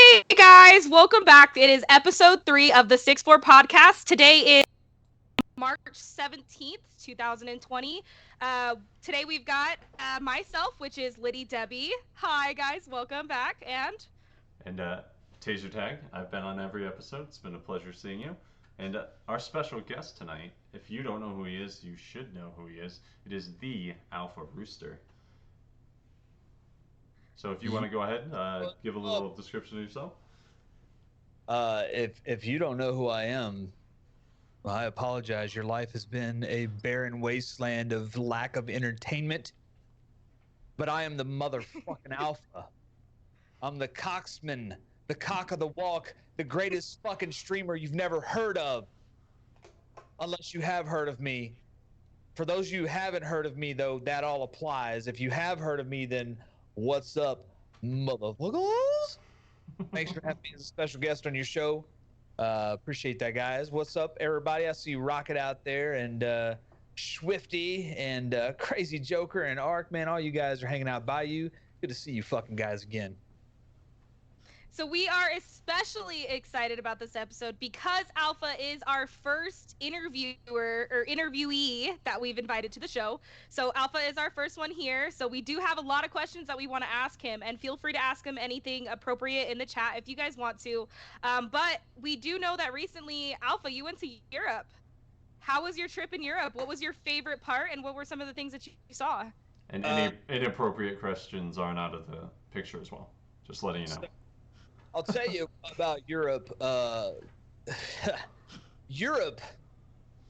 Hey guys, welcome back. It is episode 3 of the 6-4 podcast. Today is March 17th, 2020. Today we've got myself, which is Liddy Debbie. Hi guys, welcome back. And Taser Tag, I've been on every episode. It's been a pleasure seeing you. And our special guest tonight, if you don't know who he is, you should know who he is. It is the Alpha Rooster. So if you want to go ahead, give a little description of yourself. If you don't know who I am, I apologize. Your life has been a barren wasteland of lack of entertainment. But I am the motherfucking alpha. I'm the cocksman, the cock of the walk, the greatest fucking streamer you've never heard of. Unless you have heard of me. For those of you who haven't heard of me, though, that all applies. If you have heard of me, then what's up, motherfuckers? Thanks for having me as a special guest on your show. Appreciate that, guys. What's up, everybody? I see Rocket out there, and Swifty, and Crazy Joker, and Ark. Man, all you guys are hanging out by you. Good to see you fucking guys again. So we are especially excited about this episode because Alpha is our first interviewee that we've invited to the show. So Alpha is our first one here. So we do have a lot of questions that we want to ask him, and feel free to ask him anything appropriate in the chat if you guys want to. But we do know that recently, Alpha, you went to Europe. How was your trip in Europe? What was your favorite part, and what were some of the things that you saw? And any inappropriate questions aren't out of the picture as well. Just letting you know. I'll tell you about Europe. Europe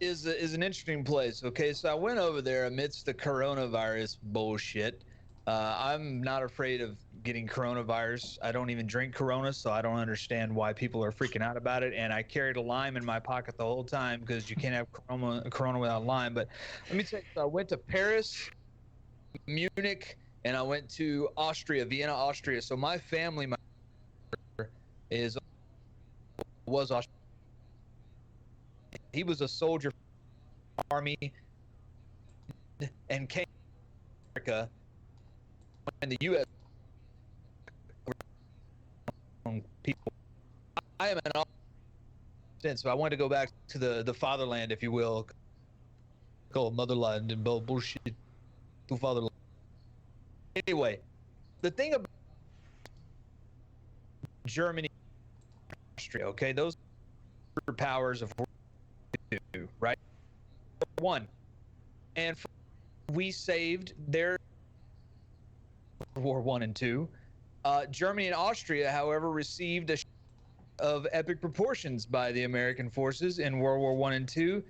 is an interesting place. Okay, so I went over there amidst the coronavirus bullshit. I'm not afraid of getting coronavirus. I don't even drink Corona, so I don't understand why people are freaking out about it. And I carried a lime in my pocket the whole time because you can't have Corona without lime. But let me tell you, I went to Paris, Munich, and I went to Austria, Vienna, Austria. So my family, was Australian. He was a soldier for the army and came to America when the U.S. people. I am an Australian, so I wanted to go back to the fatherland, if you will, called motherland and bullshit to fatherland. Anyway, the thing about Germany, Austria, okay, those powers of two, right? One, and we saved their War One and Two. Germany and Austria, however, received a of epic proportions by the American forces in World War One and Two.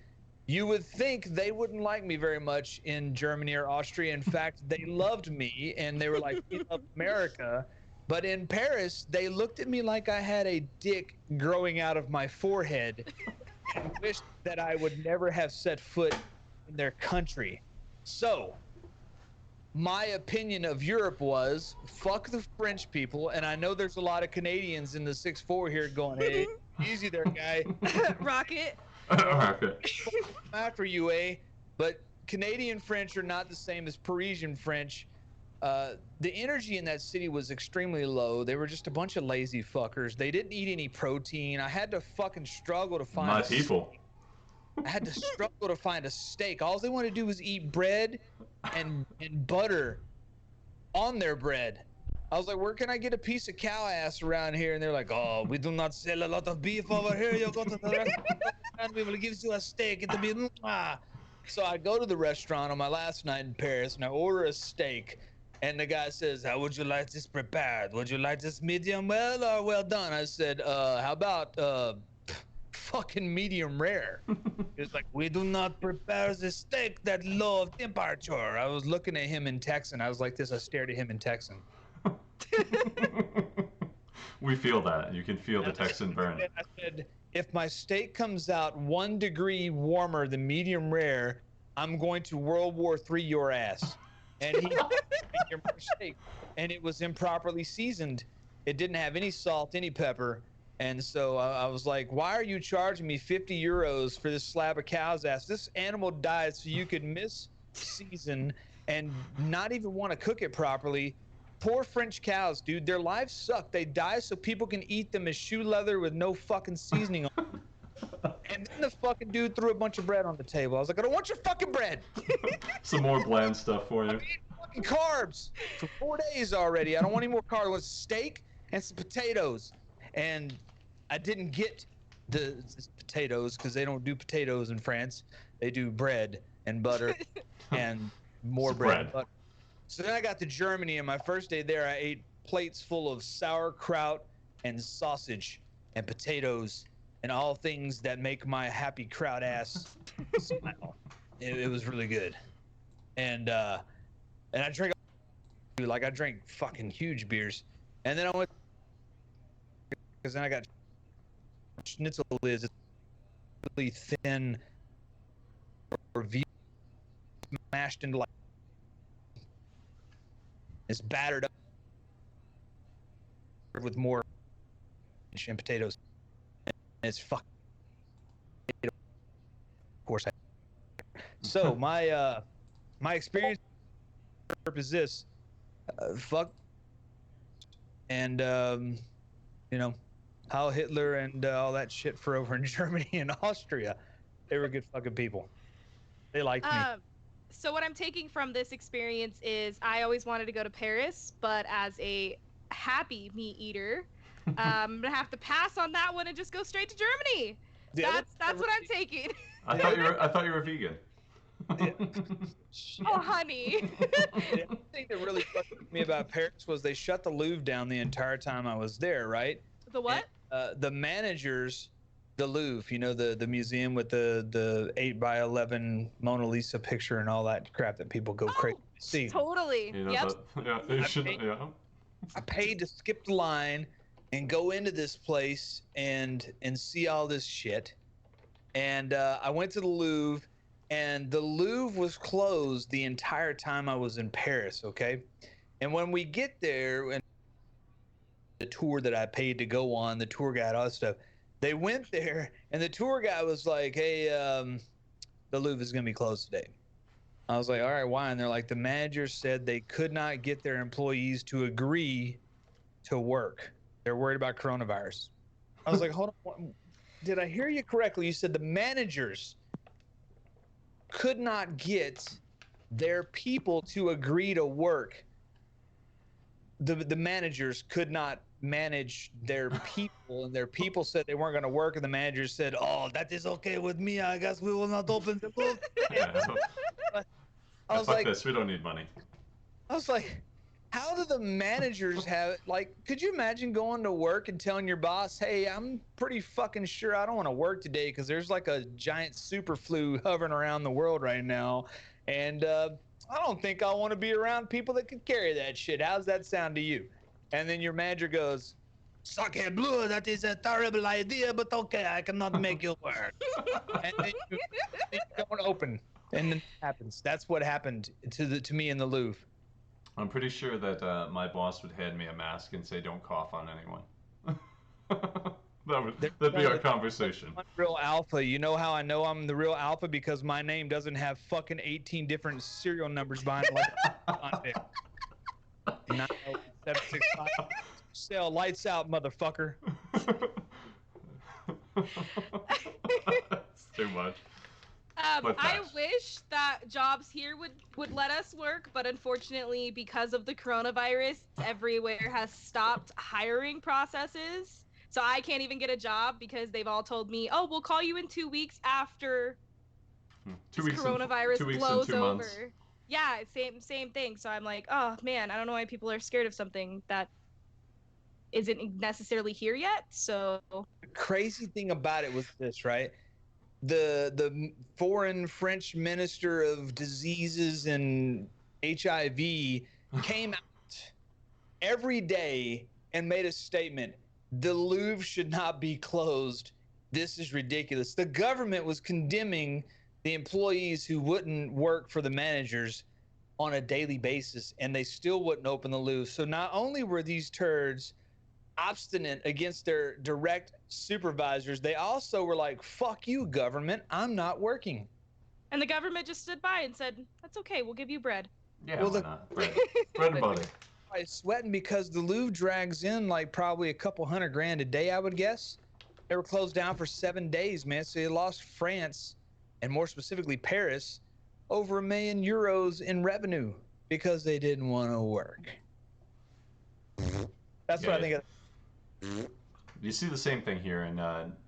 You would think they wouldn't like me very much in Germany or Austria. In fact, they loved me, and they were like, "We love America." But in Paris, they looked at me like I had a dick growing out of my forehead and wished that I would never have set foot in their country. So, my opinion of Europe was, fuck the French people, and I know there's a lot of Canadians in the 6'4" here going, hey, easy there, guy. Rocket. Rocket. I'm after you, eh? But Canadian French are not the same as Parisian French. The energy in that city was extremely low. They were just a bunch of lazy fuckers. They didn't eat any protein. I had to fucking struggle to find My people. I had to struggle to find a steak. All they wanted to do was eat bread and butter on their bread. I was like, where can I get a piece of cow ass around here? And they're like, oh, we do not sell a lot of beef over here. You go to the restaurant and we will give you a steak. It'll be So I go to the restaurant on my last night in Paris and I order a steak. And the guy says, how would you like this prepared? Would you like this medium well or well done? I said, how about fucking medium rare? He was like, we do not prepare the steak that low of temperature. I was looking at him in Texan. I was like this. I stared at him in Texan. We feel that. You can feel the Texan burn. I said, if my steak comes out 1 degree warmer than medium rare, I'm going to World War III your ass. And he medium rare steak, and it was improperly seasoned. It didn't have any salt, any pepper. And so I was like, why are you charging me 50 euros for this slab of cow's ass? This animal died so you could miss season and not even want to cook it properly. Poor French cows, dude. Their lives suck. They die so people can eat them as shoe leather with no fucking seasoning on them. And then the fucking dude threw a bunch of bread on the table. I was like, I don't want your fucking bread. Some more bland stuff for you. I'm eating fucking carbs for 4 days already. I don't want any more carbs. I want steak and some potatoes. And I didn't get the potatoes because they don't do potatoes in France. They do bread and butter and more bread and butter. So then I got to Germany, and my first day there, I ate plates full of sauerkraut and sausage and potatoes and all things that make my happy kraut ass smile. It was really good. And I drank, like, I drank fucking huge beers. And then I went, because then I got schnitzel is really thin or mashed into like, it's battered up with more and potatoes. And it's fucking. Of course. So my experience is this: fuck, and you know, Heil Hitler and all that shit for over in Germany and Austria. They were good fucking people. They liked me. So what I'm taking from this experience is I always wanted to go to Paris, but as a happy meat eater, I'm gonna have to pass on that one and just go straight to Germany. That's what I'm taking. I thought you were vegan. Oh, honey. The thing that really fucked with me about Paris was they shut the Louvre down the entire time I was there, right? The what? And, the managers, the Louvre, you know, the museum with the 8x11 Mona Lisa picture and all that crap that people go crazy to see. Totally. You know, Yep. I paid to skip the line and go into this place and see all this shit. And I went to the Louvre, and the Louvre was closed the entire time I was in Paris, okay? And when we get there, and the tour that I paid to go on, the tour guide, all that stuff, they went there, and the tour guy was like, hey, the Louvre is going to be closed today. I was like, all right, why? And they're like, the manager said they could not get their employees to agree to work. They're worried about coronavirus. I was like, hold on. Did I hear you correctly? You said the managers could not get their people to agree to work. The managers could not manage their people, and their people said they weren't going to work, and the managers said, oh, that is okay with me. I guess we will not open the book. I was Fuck like, this. We don't need money. I was like, how do the managers have, like, could you imagine going to work and telling your boss, hey, I'm pretty fucking sure I don't want to work today because there's like a giant super flu hovering around the world right now, and I don't think I want to be around people that can carry that shit. How's that sound to you? And then your manager goes, Sake blue, that is a terrible idea, but okay, I cannot make you work. And then you don't open, and then it happens. That's what happened to me in the Louvre. I'm pretty sure that my boss would hand me a mask and say, don't cough on anyone. That'd be our conversation. Real alpha. You know how I know I'm the real alpha? Because my name doesn't have fucking 18 different serial numbers behind it like 90765. Sell lights out, motherfucker. It's too much. I wish that jobs here would let us work, but unfortunately, because of the coronavirus, everywhere has stopped hiring processes. So I can't even get a job because they've all told me, oh, we'll call you in 2 weeks after coronavirus blows over. Yeah, same thing. So I'm like, oh man, I don't know why people are scared of something that isn't necessarily here yet. So the crazy thing about it was this, right? The foreign French minister of diseases and HIV came out every day and made a statement. The Louvre should not be closed. This is ridiculous. The government was condemning the employees who wouldn't work for the managers on a daily basis, and they still wouldn't open the Louvre. So not only were these turds obstinate against their direct supervisors, they also were like, fuck you, government, I'm not working. And the government just stood by and said, that's okay, we'll give you bread. Yeah, well, not? Bread and butter. everybody's sweating because the Louvre drags in like probably a couple $100,000 a day, I would guess. They were closed down for 7 days, man. So they lost France, and more specifically Paris, over €1 million in revenue because they didn't want to work. That's what I think of. You see the same thing here, and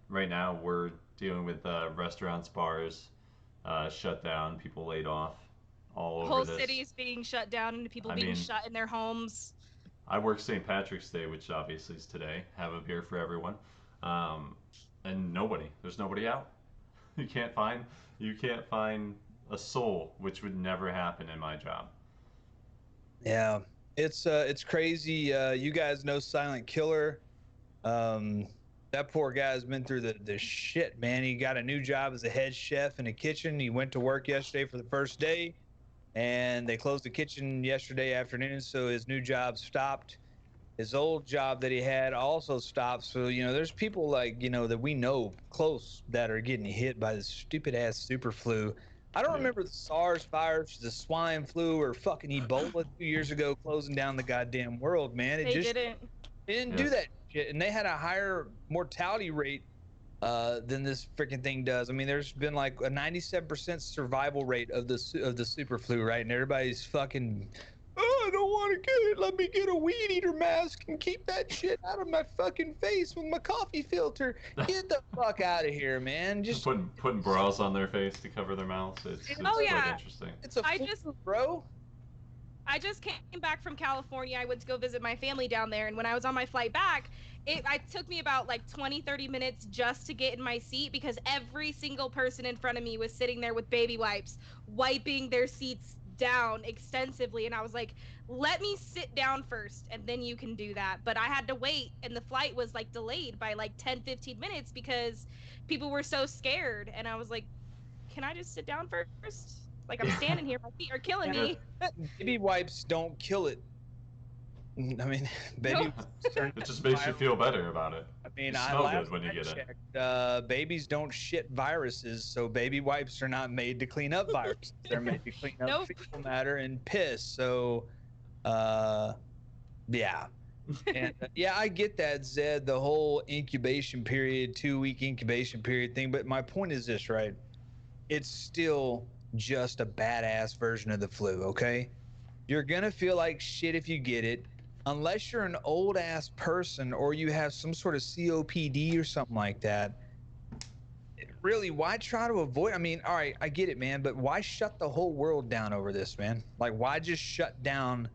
right now we're dealing with restaurants, bars shut down, people laid off all over Whole this. cities being shut down and people I being mean, shut in their homes. I work St. Patrick's Day, which obviously is today. Have a beer for everyone, and there's nobody out. You can't find a soul, which would never happen in my job. Yeah, it's crazy. You guys know Silent Killer. That poor guy's been through the shit, man. He got a new job as a head chef in a kitchen. He went to work yesterday for the first day, and they closed the kitchen yesterday afternoon, so his new job stopped. His old job that he had also stopped. So, there's people like, that we know close that are getting hit by this stupid ass super flu. I don't Yeah. remember the SARS virus, the swine flu, or fucking Ebola 2 years ago closing down the goddamn world, man. They didn't. It didn't Yeah. do that shit. And they had a higher mortality rate than this freaking thing does. I mean, there's been like a 97% survival rate of the super flu, right? And everybody's fucking, oh, I don't want to get it. Let me get a weed eater mask and keep that shit out of my fucking face with my coffee filter. Get the fuck out of here, man. Just putting bras on their face to cover their mouths. It's quite interesting. It's a flu, bro. I just came back from California. I went to go visit my family down there, and when I was on my flight back, it took me about like 20-30 minutes just to get in my seat because every single person in front of me was sitting there with baby wipes, wiping their seats down extensively, and I was like, let me sit down first and then you can do that. But I had to wait, and the flight was like delayed by like 10-15 minutes because people were so scared, and I was like, can I just sit down first? Like, I'm standing here, my feet are killing me. Baby wipes don't kill it. I mean, baby it just makes you feel better about it. I mean, you smell good when you get it. Babies don't shit viruses, so baby wipes are not made to clean up viruses. They're made to clean up fecal matter and piss. So, yeah. And yeah, I get that, Zed, the whole incubation period, 2-week incubation period thing. But my point is this, right? It's still just a badass version of the flu, okay? You're gonna feel like shit if you get it, unless you're an old ass person or you have some sort of COPD or something like that. Really, why try to avoid? I mean, all right, I get it, man, but why shut the whole world down over this, man? Like, why just shut down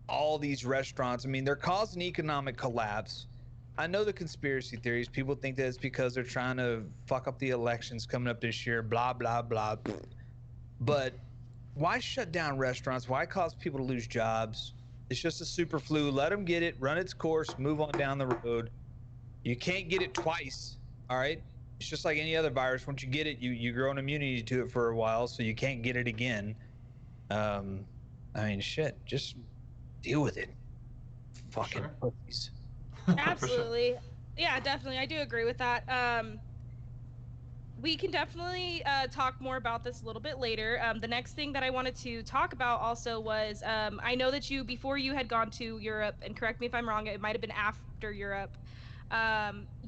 all these restaurants? I mean, they're causing economic collapse. I know the conspiracy theories. People think that it's because they're trying to fuck up the elections coming up this year, blah, blah, blah. But why shut down restaurants? Why cause people to lose jobs? It's just a super flu. Let them get it, run its course, move on down the road. You can't get it twice, all right? It's just like any other virus. Once you get it, you grow an immunity to it for a while, so you can't get it again. I mean, shit, just deal with it. Fucking pussies. Absolutely. Yeah, definitely. I do agree with that. We can definitely talk more about this a little bit later. The next thing that I wanted to talk about also was I know that before you had gone to Europe, and correct me if I'm wrong, it might have been after Europe,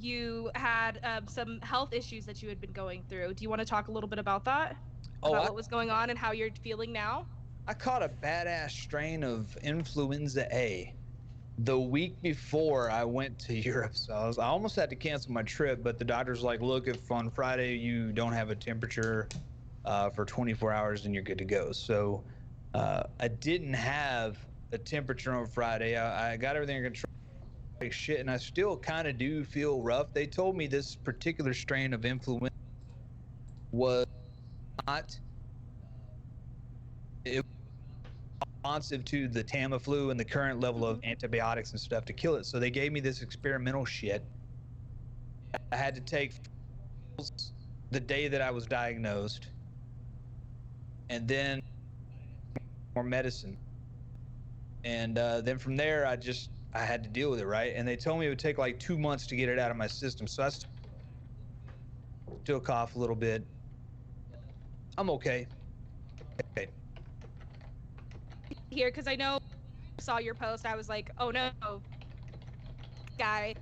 you had some health issues that you had been going through. Do you want to talk a little bit about that? About what was going on and how you're feeling now? I caught a badass strain of influenza A the week before I went to Europe. So I almost had to cancel my trip, but the doctor's like, look, if on Friday you don't have a temperature for 24 hours, then you're good to go. So I didn't have a temperature on Friday. I got everything under control like shit, and I still kind of do feel rough. They told me this particular strain of influenza was not responsive to the Tamiflu and the current level of antibiotics and stuff to kill it. So they gave me this experimental shit. I had to take the day that I was diagnosed, and then more medicine. And then from there, I had to deal with it, right? And they told me it would take like 2 months to get it out of my system. So I still cough a little bit. I'm okay. Here, because I know saw your post, I was like, oh no, guy,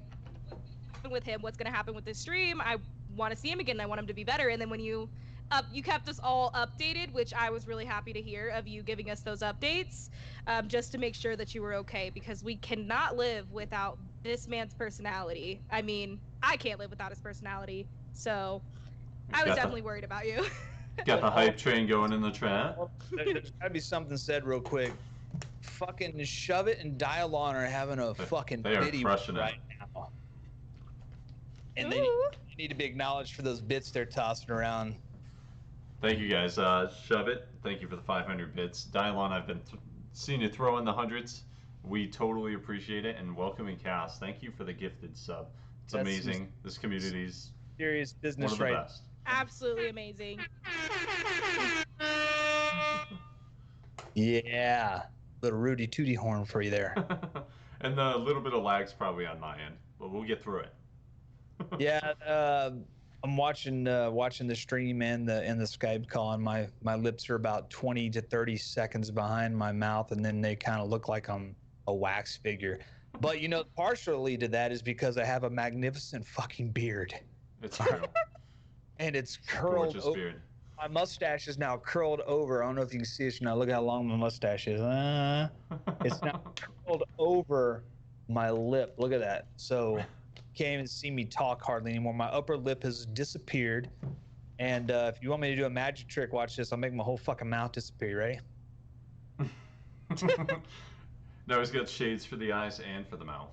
with him, what's gonna happen with this stream? I want to see him again. I want him to be better. And then when you kept us all updated, which I was really happy to hear of you giving us those updates, just to make sure that you were okay, because we cannot live without this man's personality. I mean, I can't live without his personality. So I was definitely worried about you. Got the hype train going in the chat. There's gotta be something said real quick. Fucking Shove It and Dialon are having a fucking They are video crushing it. right now. And they need to be acknowledged for those bits they're tossing around. Thank you guys. Shove It, thank you for the 500 bits. Dialon, I've been seeing you throw in the hundreds. We totally appreciate it. And welcoming Cass, thank you for the gifted sub. It's amazing. This community's serious business, one of the best. Absolutely amazing. Yeah, little Rudy Tooty horn for you there. And the little bit of lag's probably on my end, but we'll get through it. Yeah, I'm watching the stream and the Skype call, and my lips are about 20 to 30 seconds behind my mouth, and then they kind of look like I'm a wax figure. But you know, partially to that is because I have a magnificent fucking beard. It's true. And it's curled. Gorgeous beard. My mustache is now curled over. I don't know if you can see it now. Look how long my mustache is. It's now curled over my lip. Look at that. So you can't even see me talk hardly anymore. My upper lip has disappeared. And if you want me to do a magic trick, watch this. I'll make my whole fucking mouth disappear. Ready? Now he's got shades for the eyes and for the mouth.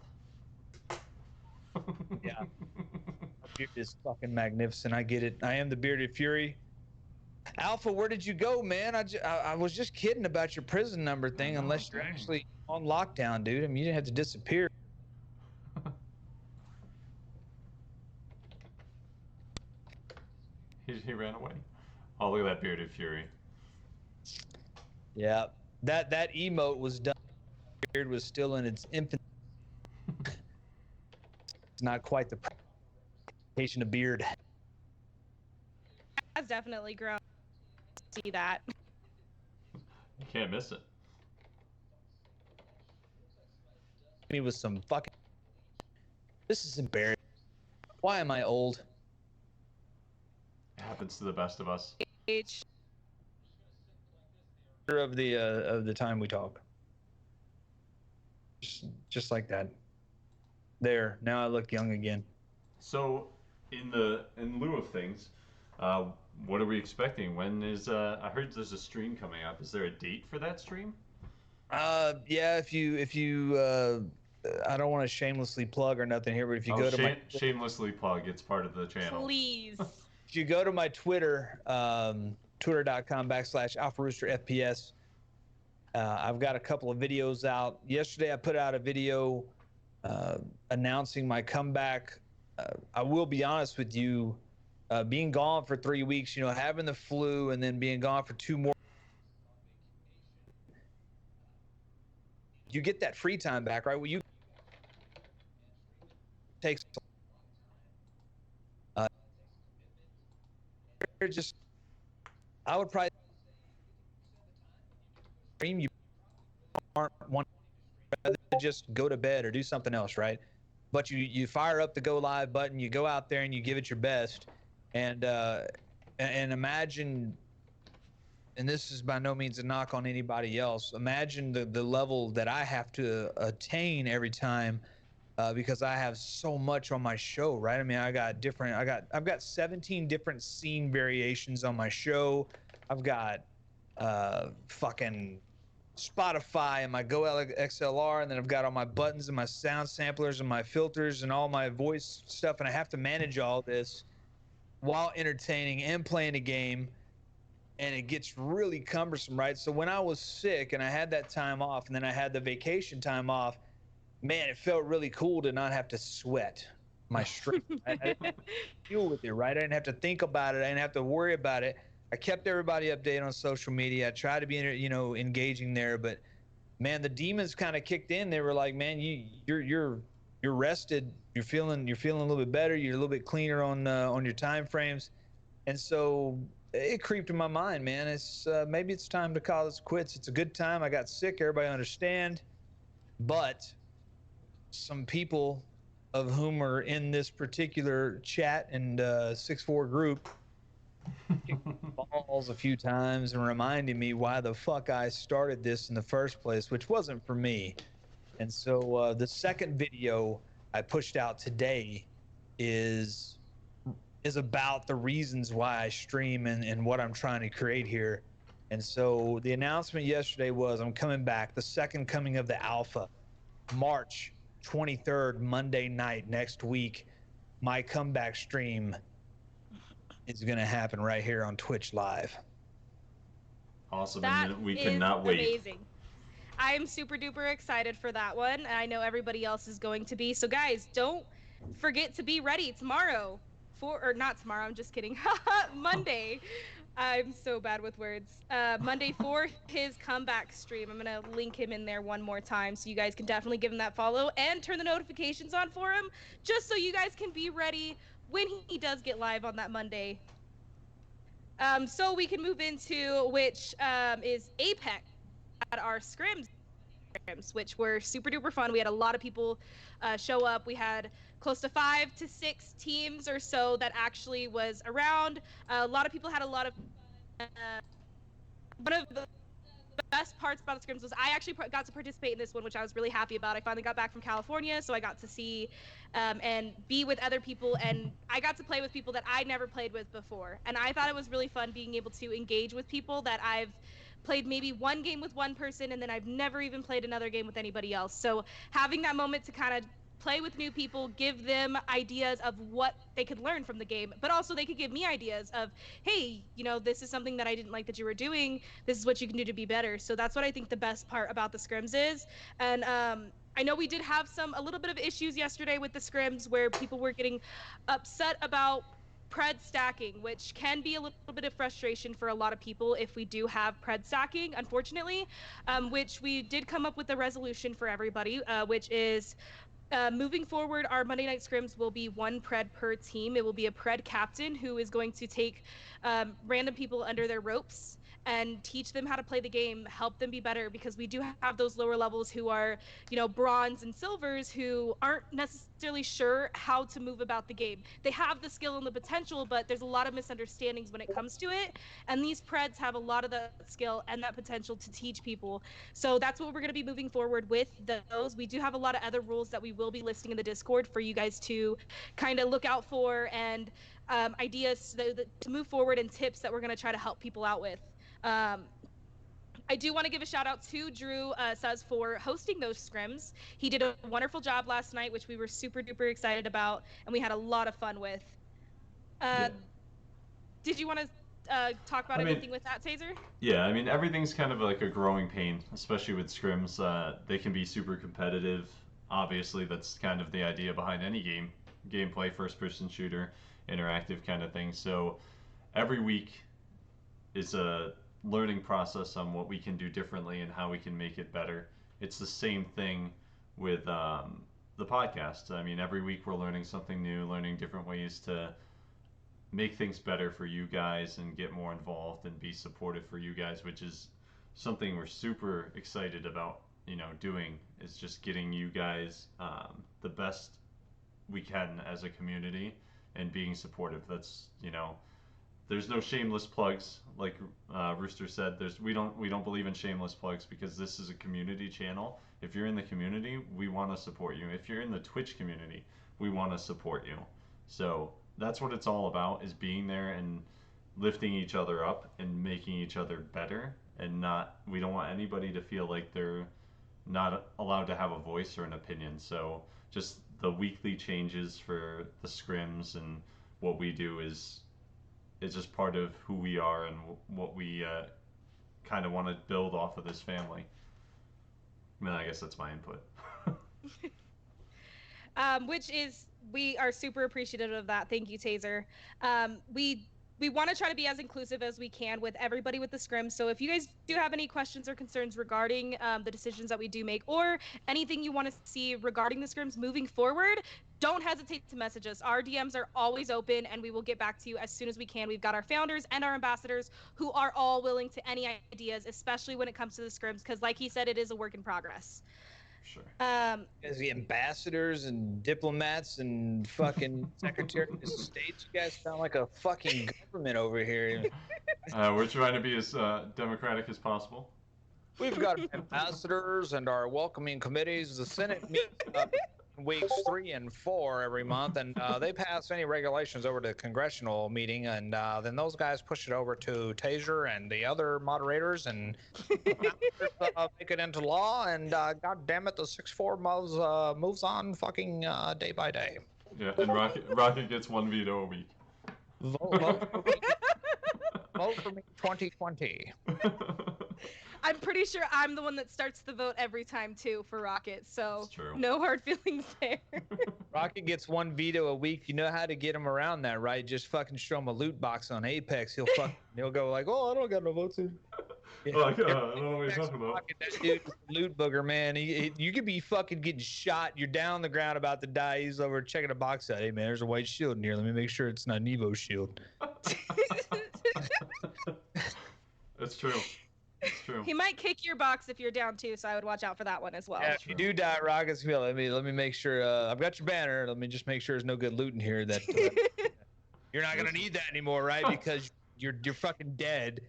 Yeah. My beard is fucking magnificent. I get it. I am the bearded fury. Alpha, where did you go, man? I was just kidding about your prison number thing, unless you're actually on lockdown, dude. I mean, you didn't have to disappear. He ran away. Oh, look at that bearded fury. Yeah, that emote was done. Beard was still in its infancy. It's not quite the presentation of beard. Has definitely grown. See that. You can't miss it. Me with some fucking. This is embarrassing. Why am I old? It happens to the best of us. Age. Of the time we talk. Just like that. There. Now I look young again. So, in lieu of things, what are we expecting? When is I heard there's a stream coming up. Is there a date for that stream? Yeah, if you I don't want to shamelessly plug or nothing here, but if you go to my shamelessly plug, it's part of the channel. Please. If you go to my Twitter, twitter.com/Alpharoosterfps, I've got a couple of videos out. Yesterday I put out a video announcing my comeback. I will be honest with you, being gone for 3 weeks, you know, having the flu and then being gone for 2 more. You get that free time back, right? Well, you takes just I would probably stream. You aren't wanting to just go to bed or do something else, right? But you fire up the go live button, you go out there and you give it your best, and imagine, and this is by no means a knock on anybody else, imagine the level that I have to attain every time, because I have so much on my show, right? I mean, I've got 17 different scene variations on my show. I've got fucking Spotify and my Go XLR, and then I've got all my buttons and my sound samplers and my filters and all my voice stuff, and I have to manage all this while entertaining and playing a game, and it gets really cumbersome, right? So when I was sick and I had that time off, and then I had the vacation time off, man, it felt really cool to not have to sweat my stream. I didn't have to deal with it, right? I didn't have to think about it. I didn't have to worry about it. I kept everybody updated on social media. I tried to be, you know, engaging there, but man, the demons kind of kicked in. They were like, man, you're rested. You're feeling a little bit better. You're a little bit cleaner on your time frames, and so it creeped in my mind, man. It's maybe it's time to call this quits. It's a good time. I got sick. Everybody understand. but some people of whom are in this particular chat and 6-4 group kicked balls a few times and reminded me why the fuck I started this in the first place, which wasn't for me. And so the second video I pushed out today is about the reasons why I stream and what I'm trying to create here. And so the announcement yesterday was I'm coming back, the second coming of the Alpha, March 23rd, Monday night next week. My comeback stream is going to happen right here on Twitch Live. Awesome, That and we is cannot wait. amazing. I'm super duper excited for that one, and I know everybody else is going to be. So guys, don't forget to be ready tomorrow or not tomorrow, I'm just kidding. Monday. I'm so bad with words. Monday for his comeback stream. I'm gonna link him in there one more time, so you guys can definitely give him that follow and turn the notifications on for him, just so you guys can be ready when he does get live on that Monday. So we can move into which is Apex at our scrims, which were super duper fun. We had a lot of people show up. We had close to 5 to 6 teams or so that actually was around. A lot of people had a lot of one of the best parts about the scrims was I actually got to participate in this one, which I was really happy about. I finally got back from California, so I got to see and be with other people, and I got to play with people that I never played with before. And I thought it was really fun being able to engage with people that I've played maybe one game with one person, and then I've never even played another game with anybody else. So having that moment to kind of play with new people, give them ideas of what they could learn from the game, but also they could give me ideas of, hey, you know, this is something that I didn't like that you were doing. This is what you can do to be better. So that's what I think the best part about the scrims is. And I know we did have a little bit of issues yesterday with the scrims where people were getting upset about pred stacking, which can be a little bit of frustration for a lot of people if we do have pred stacking, unfortunately, which we did come up with a resolution for everybody, which is moving forward, our Monday night scrims will be 1 pred per team. It will be a pred captain who is going to take random people under their ropes and teach them how to play the game, help them be better, because we do have those lower levels who are, you know, bronze and silvers who aren't necessarily sure how to move about the game. They have the skill and the potential, but there's a lot of misunderstandings when it comes to it. And these preds have a lot of that skill and that potential to teach people. So that's what we're going to be moving forward with those. We do have a lot of other rules that we will be listing in the Discord for you guys to kind of look out for, and ideas to move forward, and tips that we're going to try to help people out with. I do want to give a shout out to Drew Suz for hosting those scrims. He did a wonderful job last night, which we were super duper excited about, and we had a lot of fun with. Yeah. Did you want to talk about anything with that, Taser? Yeah, I mean, everything's kind of like a growing pain, especially with scrims. They can be super competitive. Obviously, that's kind of the idea behind any gameplay, first-person shooter, interactive kind of thing. So every week is a learning process on what we can do differently and how we can make it better. It's the same thing with the podcast. I mean, every week we're learning something new, learning different ways to make things better for you guys and get more involved and be supportive for you guys, which is something we're super excited about, you know, doing, is just getting you guys the best we can as a community and being supportive. That's, you know, there's no shameless plugs, like Rooster said. We don't believe in shameless plugs, because this is a community channel. If you're in the community, we want to support you. If you're in the Twitch community, we want to support you. So that's what it's all about, is being there and lifting each other up and making each other better. And we don't want anybody to feel like they're not allowed to have a voice or an opinion. So just the weekly changes for the scrims and what we do is just part of who we are and what we kind of want to build off of this family. I mean, I guess that's my input. Which is, we are super appreciative of that. Thank you, Taser. We want to try to be as inclusive as we can with everybody with the scrim. So if you guys do have any questions or concerns regarding the decisions that we do make, or anything you want to see regarding the scrims moving forward, don't hesitate to message us. Our DMs are always open, and we will get back to you as soon as we can. We've got our founders and our ambassadors who are all willing to any ideas, especially when it comes to the scrims, because like he said, it is a work in progress. sure. As the ambassadors and diplomats and fucking secretary of states, you guys sound like a fucking government over here. We're trying to be as democratic as possible. We've got ambassadors and our welcoming committees. The Senate meets weeks 3 and 4 every month, and they pass any regulations over to the congressional meeting, and then those guys push it over to Taser and the other moderators, and make it into law. And God damn it, the 6-4 moves on fucking day by day. Yeah, and Rocket gets 1 veto a week. Vote for me. Vote for me 2020. I'm pretty sure I'm the one that starts the vote every time too for Rocket, so That's true. no hard feelings there. Rocket gets 1 veto a week. You know how to get him around that, right? Just fucking show him a loot box on Apex. He'll go like, "Oh, I don't got no votes in." Yeah. Like, I don't know what you're talking about. Rocket, that dude is a loot booger, man. You could be fucking getting shot. You're down on the ground about to die. He's over checking a box out. Hey man, there's a white shield in here. Let me make sure it's not an Evo shield. That's true. It's true. He might kick your box if you're down too, so I would watch out for that one as well. Yeah, if you do die, Rocket's feel. Let me make sure. I've got your banner. Let me just make sure there's no good loot in here. That you're not gonna need that anymore, right? Because you're fucking dead.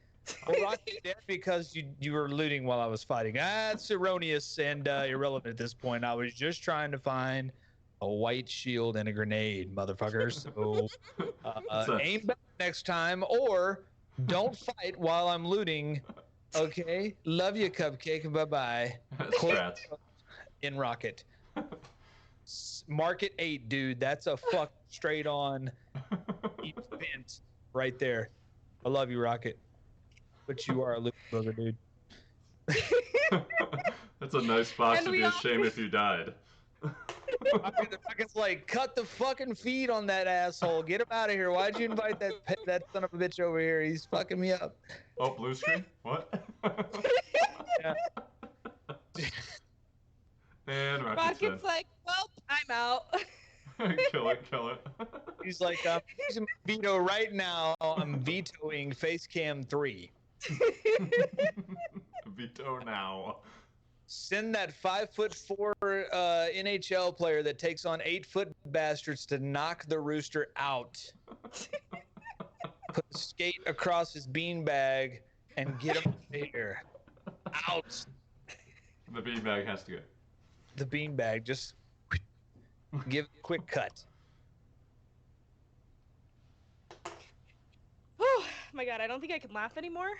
Well, Rocket's dead because you were looting while I was fighting. That's erroneous and irrelevant at this point. I was just trying to find a white shield and a grenade, motherfuckers. So aim better next time, or don't fight while I'm looting. Okay, love you, Cupcake. Bye bye. Strats. In Rocket. Market 8, dude. That's a fuck straight on event right there. I love you, Rocket. But you are a loot booger, dude. That's a nice box to be ashamed if you died. Rocket's like, cut the fucking feed on that asshole. Get him out of here. Why'd you invite that son of a bitch over here? He's fucking me up. Oh, blue screen? What? Yeah. And Rocket's like, well, I'm out. Kill it. He's like, I'm using my veto right now. I'm vetoing Facecam 3. Veto now. Send that 5'4" NHL player that takes on 8-foot bastards to knock the rooster out. Put a skate across his beanbag and get him here. Out. The beanbag has to go. The beanbag, just give it a quick cut. Oh my god, I don't think I can laugh anymore.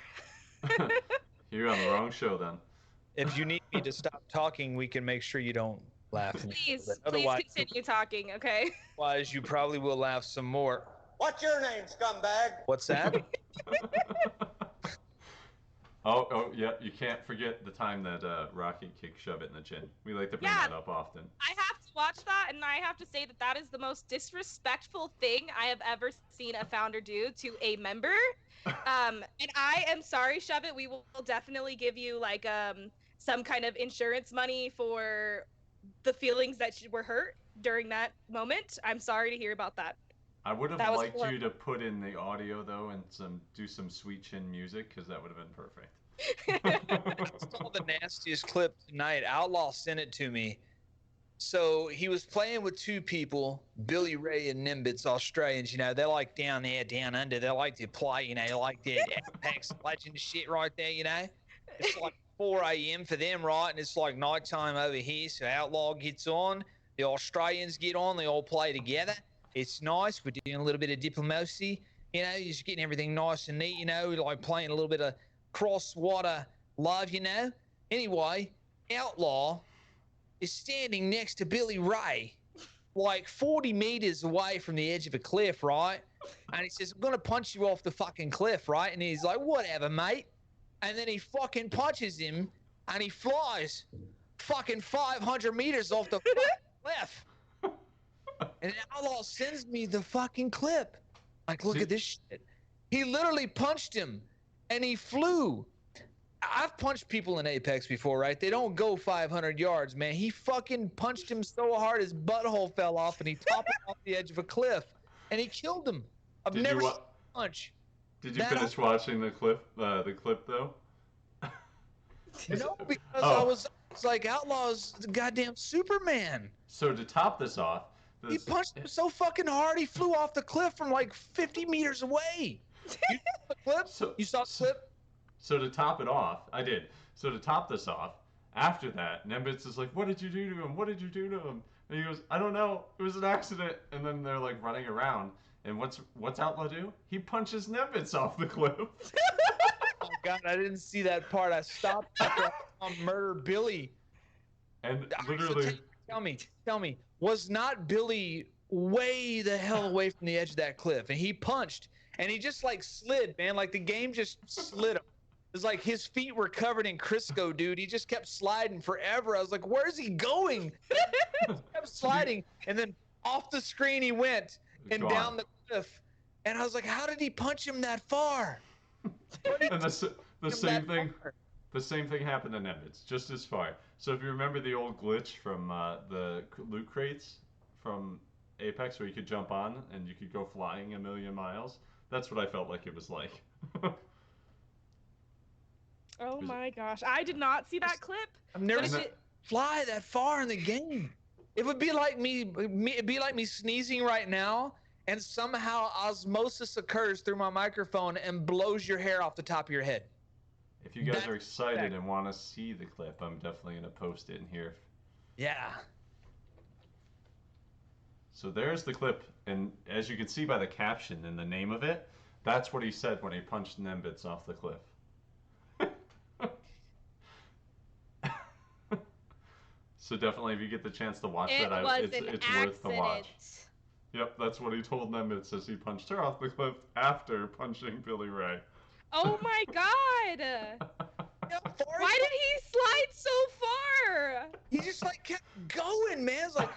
You're on the wrong show then. If you need me to stop talking, we can make sure you don't laugh. Please Otherwise, continue talking, okay? Otherwise, you probably will laugh some more. What's your name, scumbag? What's that? Oh, yeah, you can't forget the time that Rocket kicked Shove It in the chin. We like to bring that up often. I have to watch that, and I have to say that is the most disrespectful thing I have ever seen a founder do to a member. And I am sorry, Shove It. We will definitely give you like some kind of insurance money for the feelings that were hurt during that moment. I'm sorry to hear about that. I would have liked you to put in the audio though and do some sweet chin music, because that would have been perfect. I saw the nastiest clip tonight. Outlaw sent it to me. So he was playing with 2 people, Billy Ray and Nimbits, Australians. You know, they're like down there, down under. They like to play, you know, they like the Apex Legends shit right there, you know. It's like 4 a.m. for them, right? And it's like nighttime over here. So Outlaw gets on, the Australians get on, they all play together. It's nice. We're doing a little bit of diplomacy, you know, just getting everything nice and neat, you know, like playing a little bit of cross-water love, you know. Anyway, Outlaw is standing next to Billy Ray, like 40 meters away from the edge of a cliff, right? And he says, I'm going to punch you off the fucking cliff, right? And he's like, whatever, mate. And then he fucking punches him, and he flies fucking 500 meters off the fucking cliff. And Outlaw sends me the fucking clip. Like, look at this shit. He literally punched him, and he flew. I've punched people in Apex before, right? They don't go 500 yards, man. He fucking punched him so hard his butthole fell off, and he toppled off the edge of a cliff, and he killed him. I've never seen a punch. Did you finish watching the clip though? No, because Oh. I was like, Outlaw's the goddamn Superman. So to top this off, He punched him so fucking hard he flew off the cliff from like 50 meters away. You saw the clip? So, You saw the clip? So to top it off, I did. So to top this off, after that, Nimbitz is like, "What did you do to him? What did you do to him?" And he goes, "I don't know. It was an accident." And then they're like running around. And what's Outlaw do? He punches Nimbitz off the cliff. Oh God, I didn't see that part. I stopped after I saw him murder Billy. And All right, so literally, tell me, was not Billy way the hell away from the edge of that cliff? And he punched, and he just like slid, man. Like the game just slid him. It's like his feet were covered in Crisco, dude. He just kept sliding forever. I was like, where's he going? He kept sliding, and then off the screen he went and gone. down the cliff. And I was like, how did he punch him that far? And the same thing happened to Nimbitz, just as far. So if you remember the old glitch from the loot crates from Apex, where you could jump on and you could go flying a million miles, that's what I felt like it was like. Oh my gosh, I did not see that clip. I've never But seen it fly that far in the game. It would be like it'd be like me sneezing right now, and somehow osmosis occurs through my microphone and blows your hair off the top of your head. If you guys That's are excited and want to see the clip, I'm definitely going to post it in here. Yeah. So there's the clip, and as you can see by the caption and the name of it, that's what he said when he punched Nimbitz off the cliff. So definitely, if you get the chance to watch it that, was it's an worth the watch. accident. Yep, that's what he told Nimbitz as he punched her off the cliff after punching Billy Ray. Oh my God! Why did he slide so far? He just like kept going, man. It's like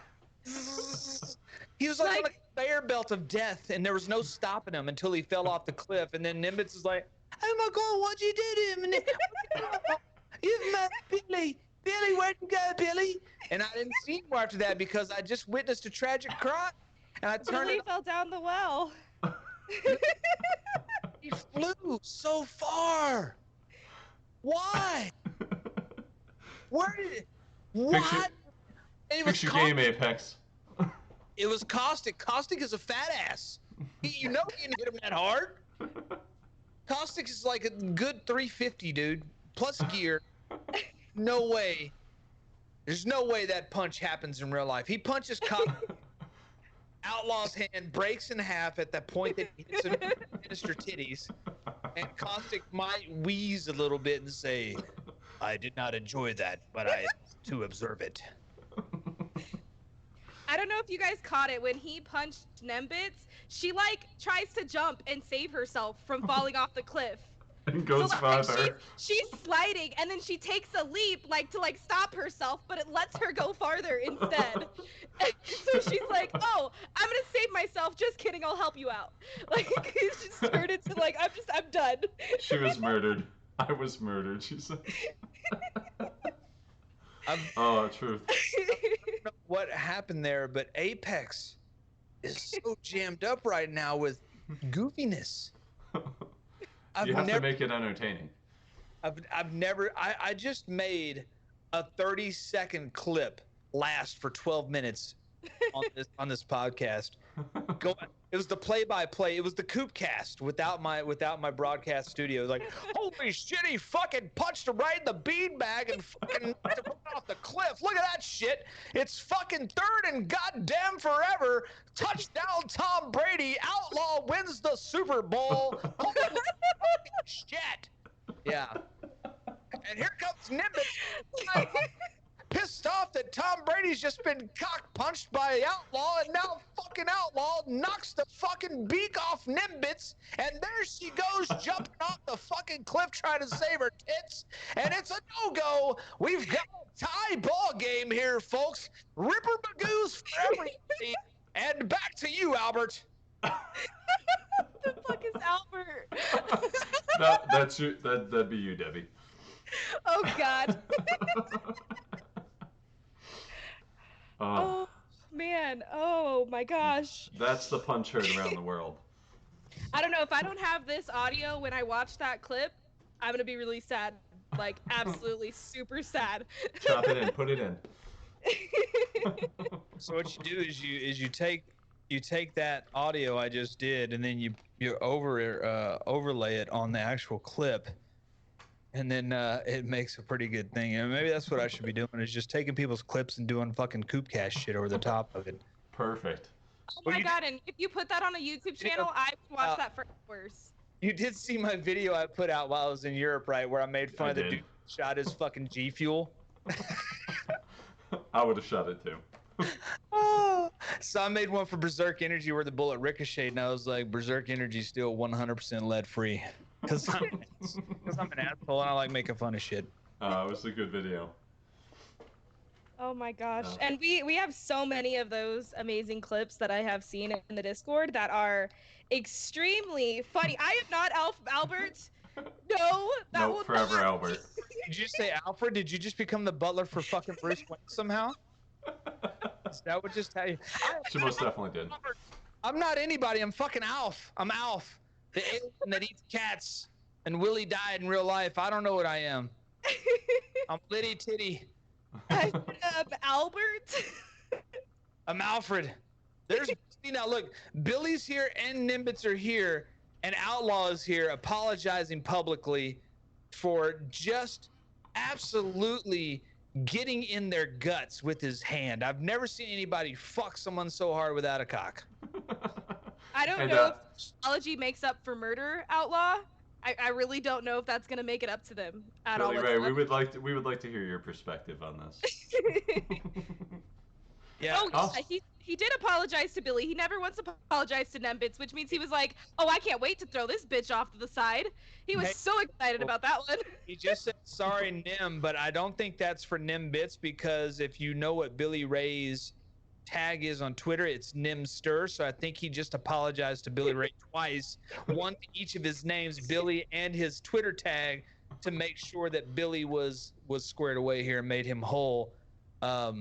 he was like on a conveyor belt of death, and there was no stopping him until he fell off the cliff. And then Nimbitz is like, "Oh my God, what you did to him? You mad, Billy? Billy, where'd you go, Billy?" And I didn't see him more after that because I just witnessed a tragic crime, and I turned. Billy fell down the well. He flew so far. Why? Where did it? What? It was Fix your game, Apex. It was Caustic. Caustic is a fat ass. You know he didn't hit him that hard. Caustic is like a good 350, dude. Plus gear. No way. There's no way that punch happens in real life. He punches Caustic. Outlaw's hand breaks in half at the point that he hits him Minister Titties. And Caustic might wheeze a little bit and say, "I did not enjoy that, but I to observe it." I don't know if you guys caught it when he punched Nimbitz. She like tries to jump and save herself from falling off the cliff. And goes farther. She's sliding, and then she takes a leap to stop herself, but it lets her go farther instead. So she's like, "Oh, I'm gonna save myself. Just kidding. I'll help you out." Like it's just turned into like, I'm done. She was murdered. I was murdered, she said. Oh, truth. I don't know what happened there, but Apex is so jammed up right now with goofiness. You have to make it entertaining. I just made a 30-second clip last for 12 minutes on this podcast. It was the play-by-play. It was the Coopcast without my broadcast studio. It was like, holy shit, he fucking punched him right in the beanbag and fucking knocked him off the cliff. Look at that shit. It's fucking third and goddamn forever. Touchdown, Tom Brady. Outlaw wins the Super Bowl. Holy fucking shit. Yeah. And here comes Nimbitz. Pissed off that Tom Brady's just been cock punched by Outlaw, and now fucking Outlaw knocks the fucking beak off Nimbitz, and there she goes jumping off the fucking cliff trying to save her tits, and it's a no-go. We've got a tie ball game here, folks. Ripper Magoos for everybody, and back to you, Albert. The fuck is Albert? That'd be you, Debbie. Oh God. Oh man. Oh my gosh. That's the punch heard around the world. I don't know if I don't have this audio when I watch that clip, I'm gonna be really sad. like absolutely super sad. Chop it in. Put it in. So what you do is you take that audio I just did, and then you overlay it on the actual clip, and then it makes a pretty good thing. And maybe that's what I should be doing, is just taking people's clips and doing fucking Coopcast shit over the top of it. Perfect. Oh Well, my you god! And if you put that on a YouTube channel, I would watch that for hours. You did see my video I put out while I was in Europe, right? Where I made fun of the did. dude who shot his fucking G Fuel. I would have shot it too. Oh, so I made one for Berserk Energy where the bullet ricocheted, and I was like, Berserk Energy still 100% lead free. Because I'm an asshole and I like making fun of shit. It was a good video. Oh my gosh. Oh. And we have so many of those amazing clips that I have seen in the Discord that are extremely funny. I am not Albert. No, that Nope, will forever not. Albert. Did you say Alfred? Did you just become the butler for fucking Bruce Wayne somehow? Is that what just happened? She most definitely did. I'm not anybody. I'm fucking Alf. I'm Alf, the alien that eats cats. And Willie died in real life. I don't know what I am. I'm Liddy Titty. Albert. I'm Alfred. There's now look, Billy's here and Nimbits are here, and Outlaw is here apologizing publicly for just absolutely getting in their guts with his hand. I've never seen anybody fuck someone so hard without a cock. I don't know if apology makes up for murder, Outlaw. I really don't know if that's gonna make it up to them at Billy all. Ray, we would like to hear your perspective on this. Yeah. Oh, yeah, he did apologize to Billy. He never once apologized to Nembits, which means he was like, "Oh, I can't wait to throw this bitch off to the side." He was so excited about that one. He just said sorry, Nim, but I don't think that's for Nimbits, because if you know what Billy Ray's tag is on Twitter, it's Nimster. So I think he just apologized to Billy Ray twice, one to each of his names, Billy and his Twitter tag, to make sure that Billy was squared away here and made him whole. I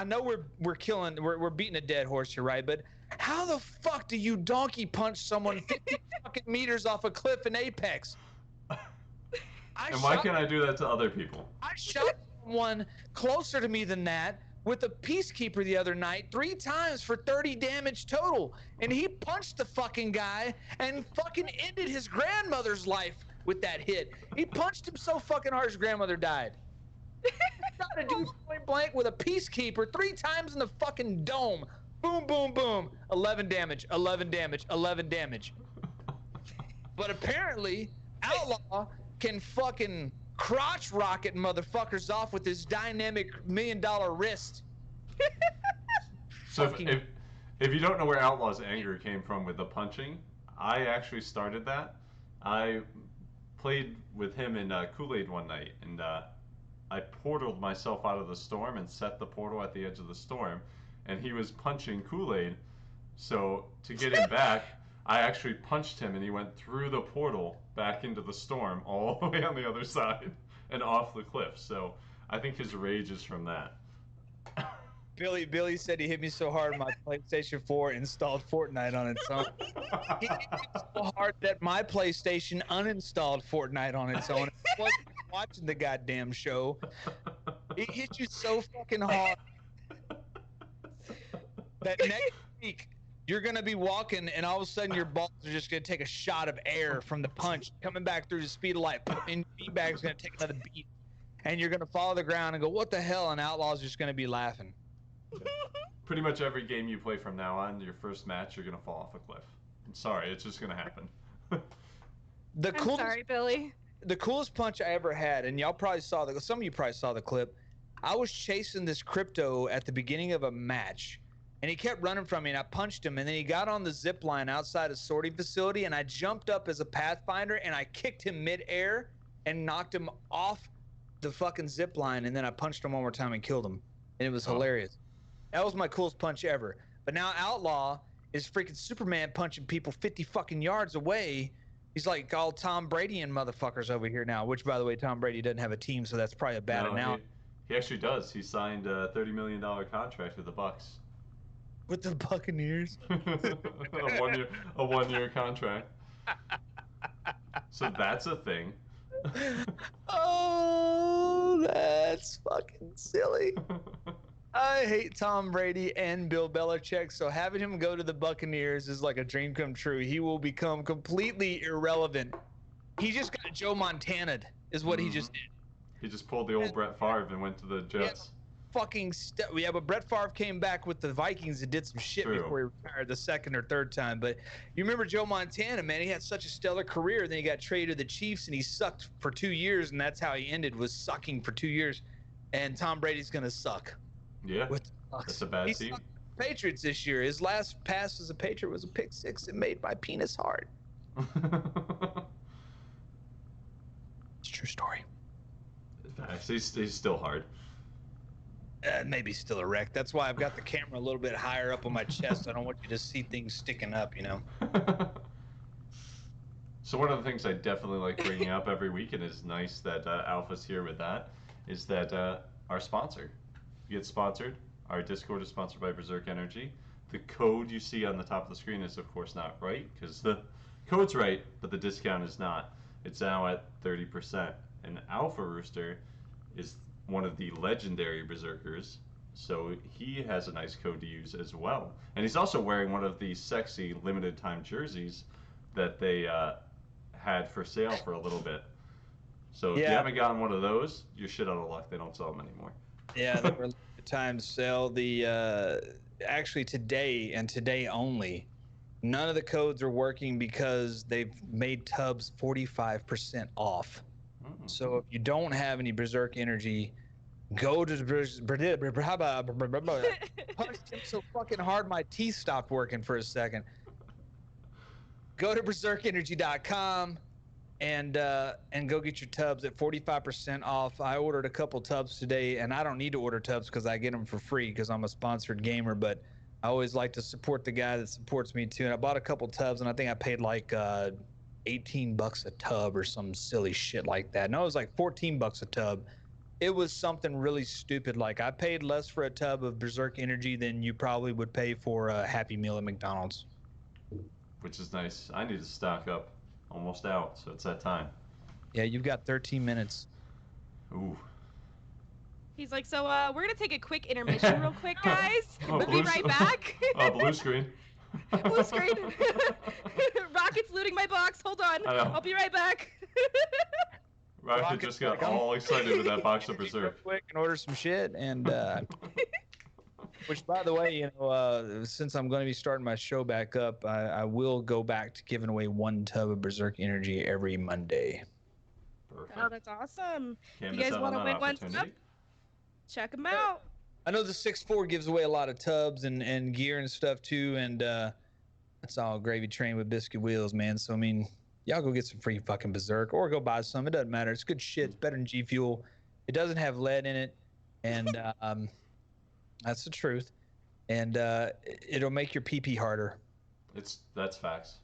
know we're beating a dead horse here, right? But how the fuck do you donkey punch someone 50 fucking meters off a cliff in Apex? And why can't I do that to other people? I shot someone closer to me than that with a Peacekeeper the other night 3 times for 30 damage total, and he punched the fucking guy and fucking ended his grandmother's life with that hit. He punched him so fucking hard his grandmother died. Shot a dude point blank with a Peacekeeper 3 times in the fucking dome. Boom, boom, boom. 11 damage, 11 damage, 11 damage. But apparently, Outlaw can fucking crotch rocket motherfuckers off with his dynamic $1 million wrist. So if you don't know where Outlaw's anger came from with the punching, I actually started that. I played with him in Kool-Aid one night, and I portaled myself out of the storm and set the portal at the edge of the storm, and he was punching Kool-Aid. So to get him back, I actually punched him, and he went through the portal back into the storm, all the way on the other side and off the cliff. So I think his rage is from that. Billy said he hit me so hard my PlayStation 4 installed Fortnite on its own. He hit me so hard that my PlayStation uninstalled Fortnite on its own. I wasn't watching the goddamn show. It hit you so fucking hard that next week you're gonna be walking and all of a sudden your balls are just gonna take a shot of air from the punch coming back through the speed of light, and beanbag's gonna take another beat, and you're gonna fall to the ground and go, "What the hell?" And Outlaw's just gonna be laughing. Pretty much every game you play from now on, your first match, you're gonna fall off a cliff. I'm sorry, it's just gonna happen. I'm sorry, Billy. The coolest punch I ever had, and y'all probably saw some of you probably saw the clip. I was chasing this crypto at the beginning of a match, and he kept running from me, and I punched him, and then he got on the zip line outside a sorting facility, and I jumped up as a Pathfinder, and I kicked him midair and knocked him off the fucking zip line, and then I punched him one more time and killed him, and it was hilarious. That was my coolest punch ever. But now Outlaw is freaking Superman punching people 50 fucking yards away. He's like all Tom Brady and motherfuckers over here now, which, by the way, Tom Brady doesn't have a team, so that's probably a bad analogy. He actually does. He signed a $30 million contract with the Bucks. With the Buccaneers? a one-year contract. So that's a thing. Oh, that's fucking silly. I hate Tom Brady and Bill Belichick, so having him go to the Buccaneers is like a dream come true. He will become completely irrelevant. He just got Joe Montana'd, is what he just did. He just pulled the old Brett Favre and went to the Jets. Yeah, but Brett Favre came back with the Vikings and did some shit True. before he retired the second or third time. But you remember Joe Montana, man? He had such a stellar career. Then he got traded to the Chiefs and he sucked for 2 years, and that's how he ended, was sucking for 2 years. And Tom Brady's gonna suck. Yeah, With the Bucs. that's a bad He team. sucked the Patriots this year. His last pass as a Patriot was a pick six. It made my penis hard. It's a true story. He's still hard. Maybe still erect. That's why I've got the camera a little bit higher up on my chest. I don't want you to see things sticking up, you know. So one of the things I definitely like bringing up every week, and it's nice that Alpha's here with that, is that our sponsor gets sponsored. Our Discord is sponsored by Berserk Energy. The code you see on the top of the screen is, of course, not right, because the code's right, but the discount is not. It's now at 30%. And Alpha Rooster is one of the legendary Berserkers, so he has a nice code to use as well. And he's also wearing one of the sexy limited time jerseys that they had for sale for a little bit. So if you haven't gotten one of those, you're shit out of luck. They don't sell them anymore. Yeah, they were limited time sale. The actually today and today only, none of the codes are working because they've made tubs 45% off. So if you don't have any Berserk Energy, go to punched him so fucking hard my teeth stopped working for a second. Go to berserkenergy.com and go get your tubs at 45% off. I ordered a couple tubs today, and I don't need to order tubs because I get them for free because I'm a sponsored gamer, but I always like to support the guy that supports me too. And I bought a couple tubs, and I think I paid like $18 a tub or some silly shit like that. No, it was like $14 a tub. It was something really stupid. Like I paid less for a tub of Berserk Energy than you probably would pay for a Happy Meal at McDonald's. Which is nice. I need to stock up. Almost out, so it's that time. Yeah, you've got 13 minutes. Ooh. He's like, so we're gonna take a quick intermission real quick, guys. We'll be right back. Blue screen. Blue screen. Rocket's looting my box. Hold on. I'll be right back. Rocket just got all excited with that box of Berserk. Quick and order some shit, and which, by the way, you know, since I'm going to be starting my show back up, I will go back to giving away 1 tub of Berserk Energy every Monday. Perfect. Oh, that's awesome. Can't You guys want to win one tub? Check them out. I know the 6'4" gives away a lot of tubs and gear and stuff too, and that's all gravy train with biscuit wheels, man. So I mean, y'all go get some free fucking Berserk or go buy some. It doesn't matter. It's good shit. It's better than G Fuel. It doesn't have lead in it, and that's the truth. And it'll make your pee-pee harder. That's facts.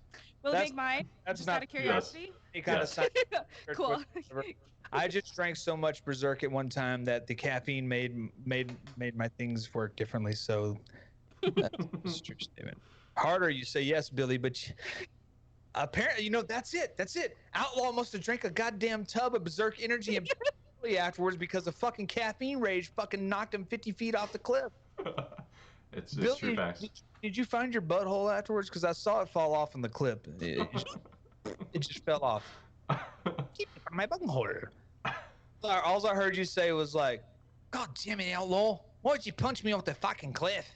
Will it make mine? That's just not out of curiosity. Yes. Cool. I just drank so much Berserk at one time that the caffeine made my things work differently. So that's a true statement. Harder, you say yes, Billy, but apparently, you know, that's it. Outlaw must have drank a goddamn tub of Berserk Energy and afterwards because the fucking caffeine rage fucking knocked him 50 feet off the cliff. It's Billy, true facts. Did you find your butthole afterwards? Because I saw it fall off in the clip. It just fell off. Keep it from my butthole. All I heard you say was like, "God damn it, Outlaw! Why'd you punch me off the fucking cliff?"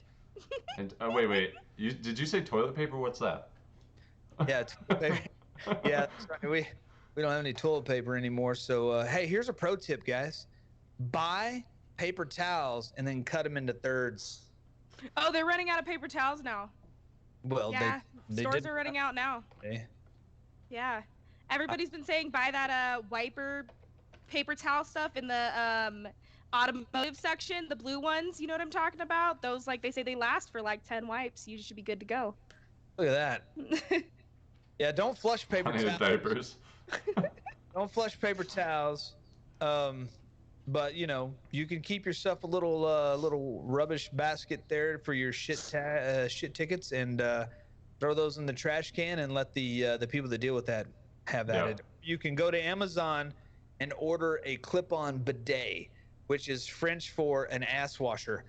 And wait. Did you say toilet paper? What's that? Yeah, toilet paper. Yeah, that's right. We don't have any toilet paper anymore. So hey, here's a pro tip, guys: buy paper towels and then cut them into thirds. Oh, they're running out of paper towels now. Well, yeah, they stores are running out now. Okay. Yeah, everybody's been saying buy that wiper paper towel stuff in the automotive section, the blue ones. You know what I'm talking about? Those, like, they say they last for like 10 wipes. You should be good to go. Look at that. Yeah, don't flush paper towels. Diapers. Don't flush paper towels. But you know, you can keep yourself a little rubbish basket there for your shit tickets, and throw those in the trash can and let the people that deal with that have Yeah. added. You can go to Amazon and order a clip-on bidet, which is French for an ass washer.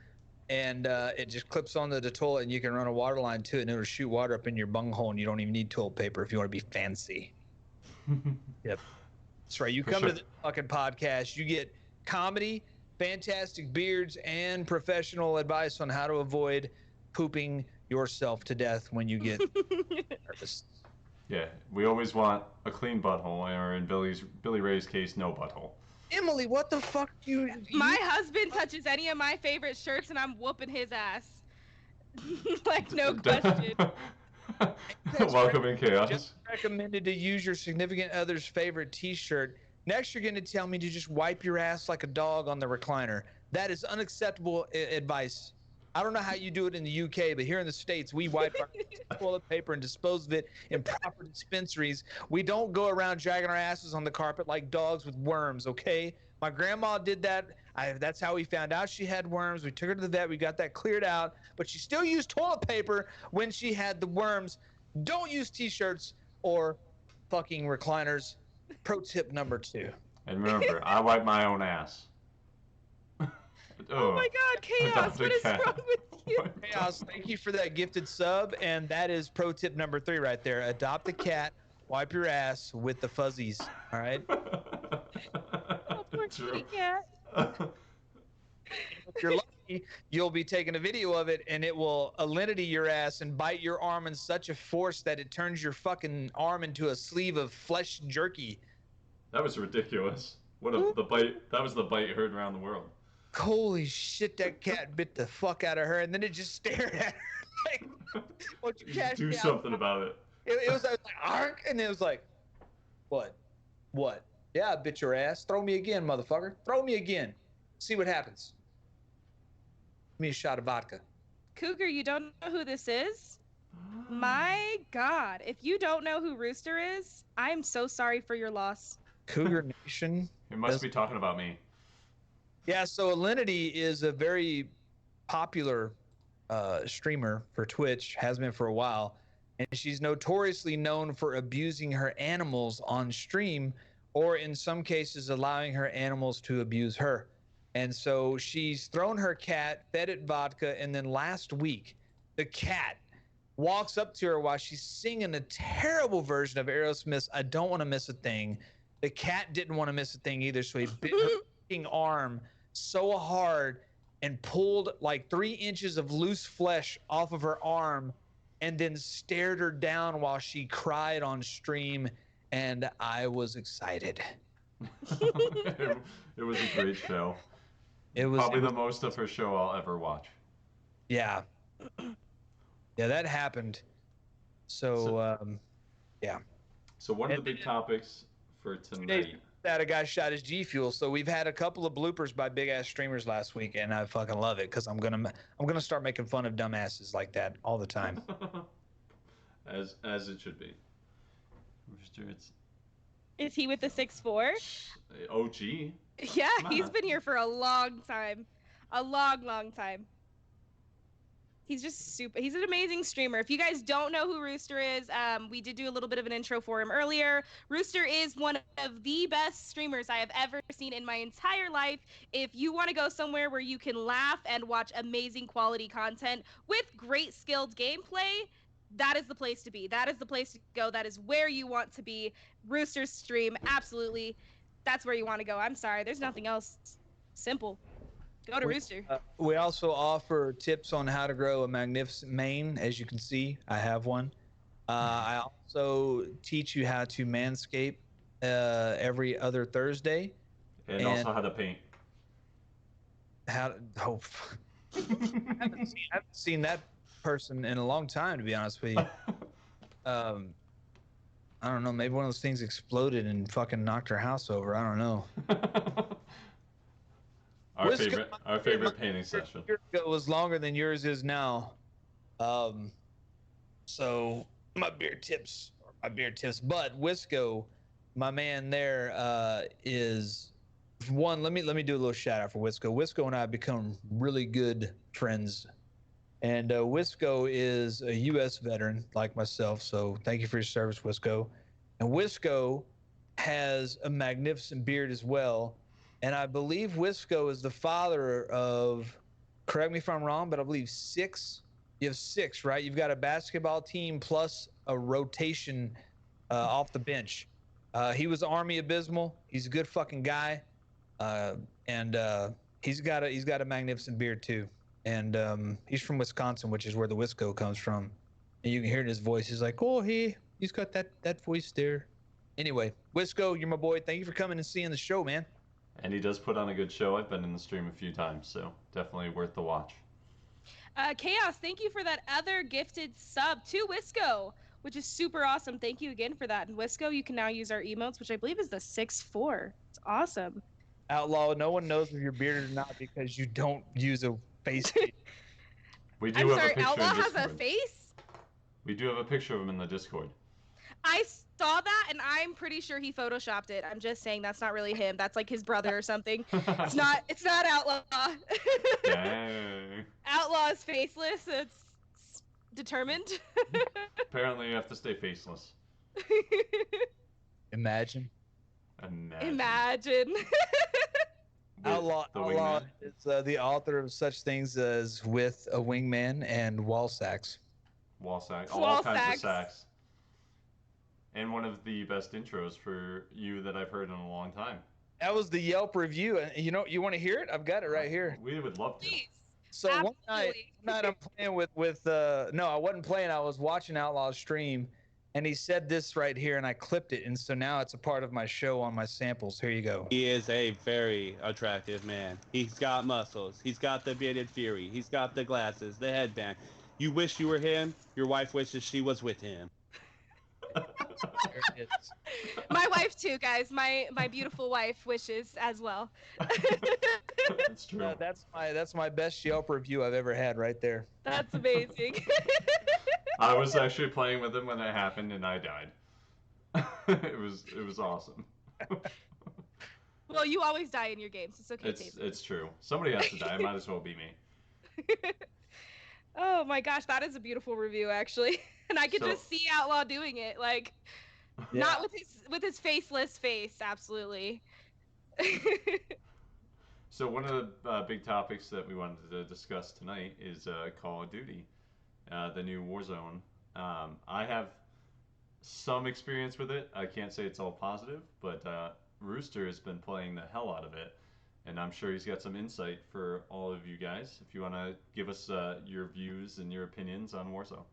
And it just clips onto the toilet, and you can run a water line to it, and it'll shoot water up in your bunghole, and you don't even need toilet paper if you want to be fancy. Yep. That's right. You For come sure. to the fucking podcast, you get comedy, fantastic beards, and professional advice on how to avoid pooping yourself to death when you get nervous. Yeah, we always want a clean butthole, or in Billy Ray's case, no butthole. Emily, what the fuck My husband touches any of my favorite shirts and I'm whooping his ass. Like, no question. Welcome in chaos. Just recommended to use your significant other's favorite t-shirt. Next, you're going to tell me to just wipe your ass like a dog on the recliner. That is unacceptable advice. I don't know how you do it in the UK, but here in the States, we wipe our toilet paper and dispose of it in proper dispensaries. We don't go around dragging our asses on the carpet like dogs with worms, okay? My grandma did that. That's how we found out she had worms. We took her to the vet. We got that cleared out. But she still used toilet paper when she had the worms. Don't use t-shirts or fucking recliners. Pro tip number 2. And remember, I wipe my own ass. Oh my God, Chaos, what is wrong with you? Chaos, thank you for that gifted sub. And that is pro tip number 3 right there. Adopt a cat, wipe your ass with the fuzzies. All right? Oh, poor kitty cat. If you're lucky, you'll be taking a video of it, and it will alinity your ass and bite your arm in such a force that it turns your fucking arm into a sleeve of flesh jerky. That was ridiculous. The bite. That was the bite heard around the world. Holy shit, that cat bit the fuck out of her, and then it just stared at her like, won't you cash Do me out? something about it. It was like, ark, and it was like, what? Yeah, I bit your ass. Throw me again, motherfucker. Throw me again. See what happens. Give me a shot of vodka. Cougar, you don't know who this is? My God, if you don't know who Rooster is, I'm so sorry for your loss. Cougar Nation. He must be talking about me. Yeah, so Alinity is a very popular streamer for Twitch, has been for a while, and she's notoriously known for abusing her animals on stream, or in some cases allowing her animals to abuse her. And so she's thrown her cat, fed it vodka, and then last week, the cat walks up to her while she's singing a terrible version of Aerosmith's I Don't Want to Miss a Thing. The cat didn't want to miss a thing either, so he bit her fucking arm so hard and pulled like 3 inches of loose flesh off of her arm and then stared her down while she cried on stream, and I was excited. It was a great show. It was Probably the most of her show I'll ever watch. Yeah. Yeah, that happened. So yeah. So one of the big topics for tonight. That a guy shot his G Fuel. So we've had a couple of bloopers by big ass streamers last week, and I fucking love it because I'm gonna start making fun of dumbasses like that all the time. as it should be. Is he with the 6'4"? OG. Yeah, Come he's on. been here for a long time. A long time. He's just super. He's an amazing streamer. If you guys don't know who Rooster is, we did do a little bit of an intro for him earlier. Rooster is one of the best streamers I have ever seen in my entire life. If you want to go somewhere where you can laugh and watch amazing quality content with great skilled gameplay, that is the place to be. That is the place to go. That is where you want to be. Rooster's stream, absolutely. That's where you want to go. I'm sorry. There's nothing else. Simple. Go to Rooster. We also offer tips on how to grow a magnificent mane. As you can see, I have one. I also teach you how to manscape every other Thursday. And also how to paint. I haven't seen that person in a long time, to be honest with you. I don't know. Maybe one of those things exploded and fucking knocked her house over. I don't know. Our favorite painting session. It was longer than yours is now. So my beer tips. But Wisco, my man there, is one. Let me do a little shout out for Wisco. Wisco and I have become really good friends. And Wisco is a U.S. veteran like myself, so thank you for your service, Wisco. And Wisco has a magnificent beard as well. And I believe Wisco is the father of, correct me if I'm wrong, but I believe 6. You have 6, right? You've got a basketball team plus a rotation off the bench. He was Army Abysmal. He's a good fucking guy. And he's got a magnificent beard too. And he's from Wisconsin, which is where the Wisco comes from. And you can hear it in his voice. He's like, oh, he's got that voice there. Anyway, Wisco, you're my boy. Thank you for coming and seeing the show, man. And he does put on a good show. I've been in the stream a few times, so definitely worth the watch. Chaos, thank you for that other gifted sub to Wisco, which is super awesome. Thank you again for that. And Wisco, you can now use our emotes, which I believe is the 6'4". It's awesome. Outlaw, no one knows if you're bearded or not because you don't use a face. We do I'm have sorry, a picture Outlaw in has Discord. a face? We do have a picture of him in the Discord. I saw that, and I'm pretty sure he photoshopped it. I'm just saying that's not really him. That's like his brother or something. It's not Outlaw. Dang. Outlaw is faceless. It's determined. Apparently you have to stay faceless. Imagine. Imagine. Outlaw wingman. is the author of such things as With a Wingman and Wall Sacks. Wall sack. Wall All kinds sacks. of sacks. And one of the best intros for you that I've heard in a long time. That was the Yelp review. And you know, you want to hear it? I've got it right here. We would love to. Please. So one night Absolutely. I'm playing with no, I wasn't playing. I was watching Outlaw's stream, and he said this right here, and I clipped it, and so now it's a part of my show on my samples. Here you go. He is a very attractive man. He's got muscles. He's got the bearded fury. He's got the glasses, the headband. You wish you were him. Your wife wishes she was with him. There it is. My wife too, guys. My beautiful wife wishes as well. It's true. That's my best Yelp review I've ever had right there. That's amazing. I was actually playing with him when it happened, and I died. It was awesome. Well, you always die in your games. It's okay, Taser. It's true. Somebody has to die. It might as well be me. Oh my gosh, that is a beautiful review, actually. And I could So- just see Outlaw doing it, like not with his faceless face. Absolutely. So one of the big topics that we wanted to discuss tonight is Call of Duty, the new Warzone. I have some experience with it. I can't say it's all positive, but Rooster has been playing the hell out of it, and I'm sure he's got some insight for all of you guys. If you want to give us your views and your opinions on Warzone.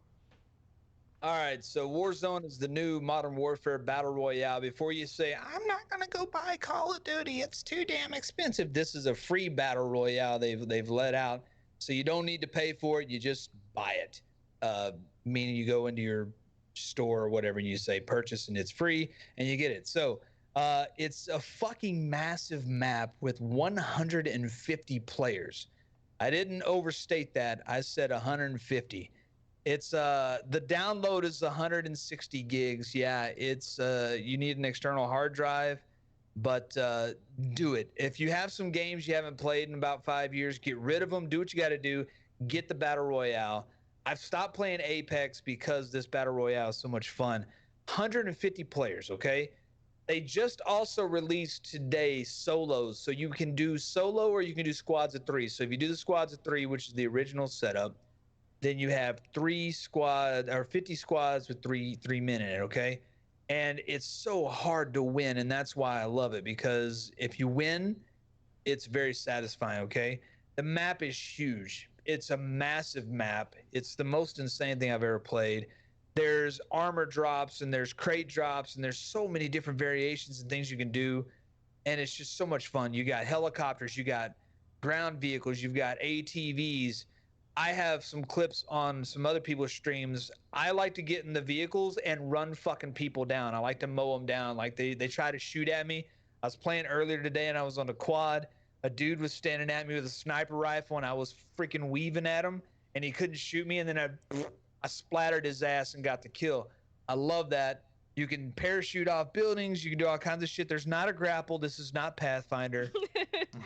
All right, so Warzone is the new Modern Warfare Battle Royale. Before you say, I'm not going to go buy Call of Duty, it's too damn expensive. This is a free Battle Royale they've let out, so you don't need to pay for it. You just buy it, meaning you go into your store or whatever, and you say purchase, and it's free, and you get it. So it's a fucking massive map with 150 players. I didn't overstate that. I said 150. It's the download is 160 gigs. Yeah, it's you need an external hard drive, but do it. If you have some games you haven't played in about 5 years, get rid of them. Do what you got to do. Get the Battle Royale. I've stopped playing Apex because this Battle Royale is so much fun. 150 players, okay? They just also released today solos, so you can do solo or you can do squads of 3. So if you do the squads of 3, which is the original setup, then you have 50 squads with three men in it, okay? And it's so hard to win, and that's why I love it, because if you win, it's very satisfying, okay? The map is huge. It's a massive map. It's the most insane thing I've ever played. There's armor drops, and there's crate drops, and there's so many different variations and things you can do, and it's just so much fun. You got helicopters, you got ground vehicles, you've got ATVs. I have some clips on some other people's streams. I like to get in the vehicles and run fucking people down. I like to mow them down. Like they try to shoot at me. I was playing earlier today and I was on a quad. A dude was standing at me with a sniper rifle and I was freaking weaving at him and he couldn't shoot me, and then I splattered his ass and got the kill. I love that. You can parachute off buildings. You can do all kinds of shit. There's not a grapple. This is not Pathfinder.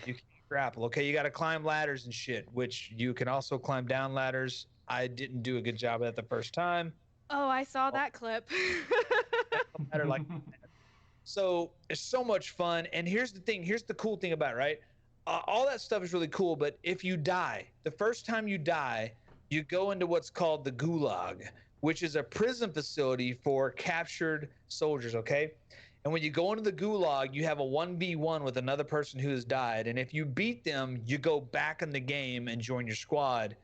You can grapple. Okay, you got to climb ladders and shit, which you can also climb down ladders. I didn't do a good job of that the first time. Oh, I saw that clip. matter like. So it's so much fun. And here's the thing. Here's the cool thing about it, right? All that stuff is really cool. But if you die, the first time you die, you go into what's called the gulag, which is a prison facility for captured soldiers. Okay. And when you go into the gulag, you have a 1v1 with another person who has died. And if you beat them, you go back in the game and join your squad.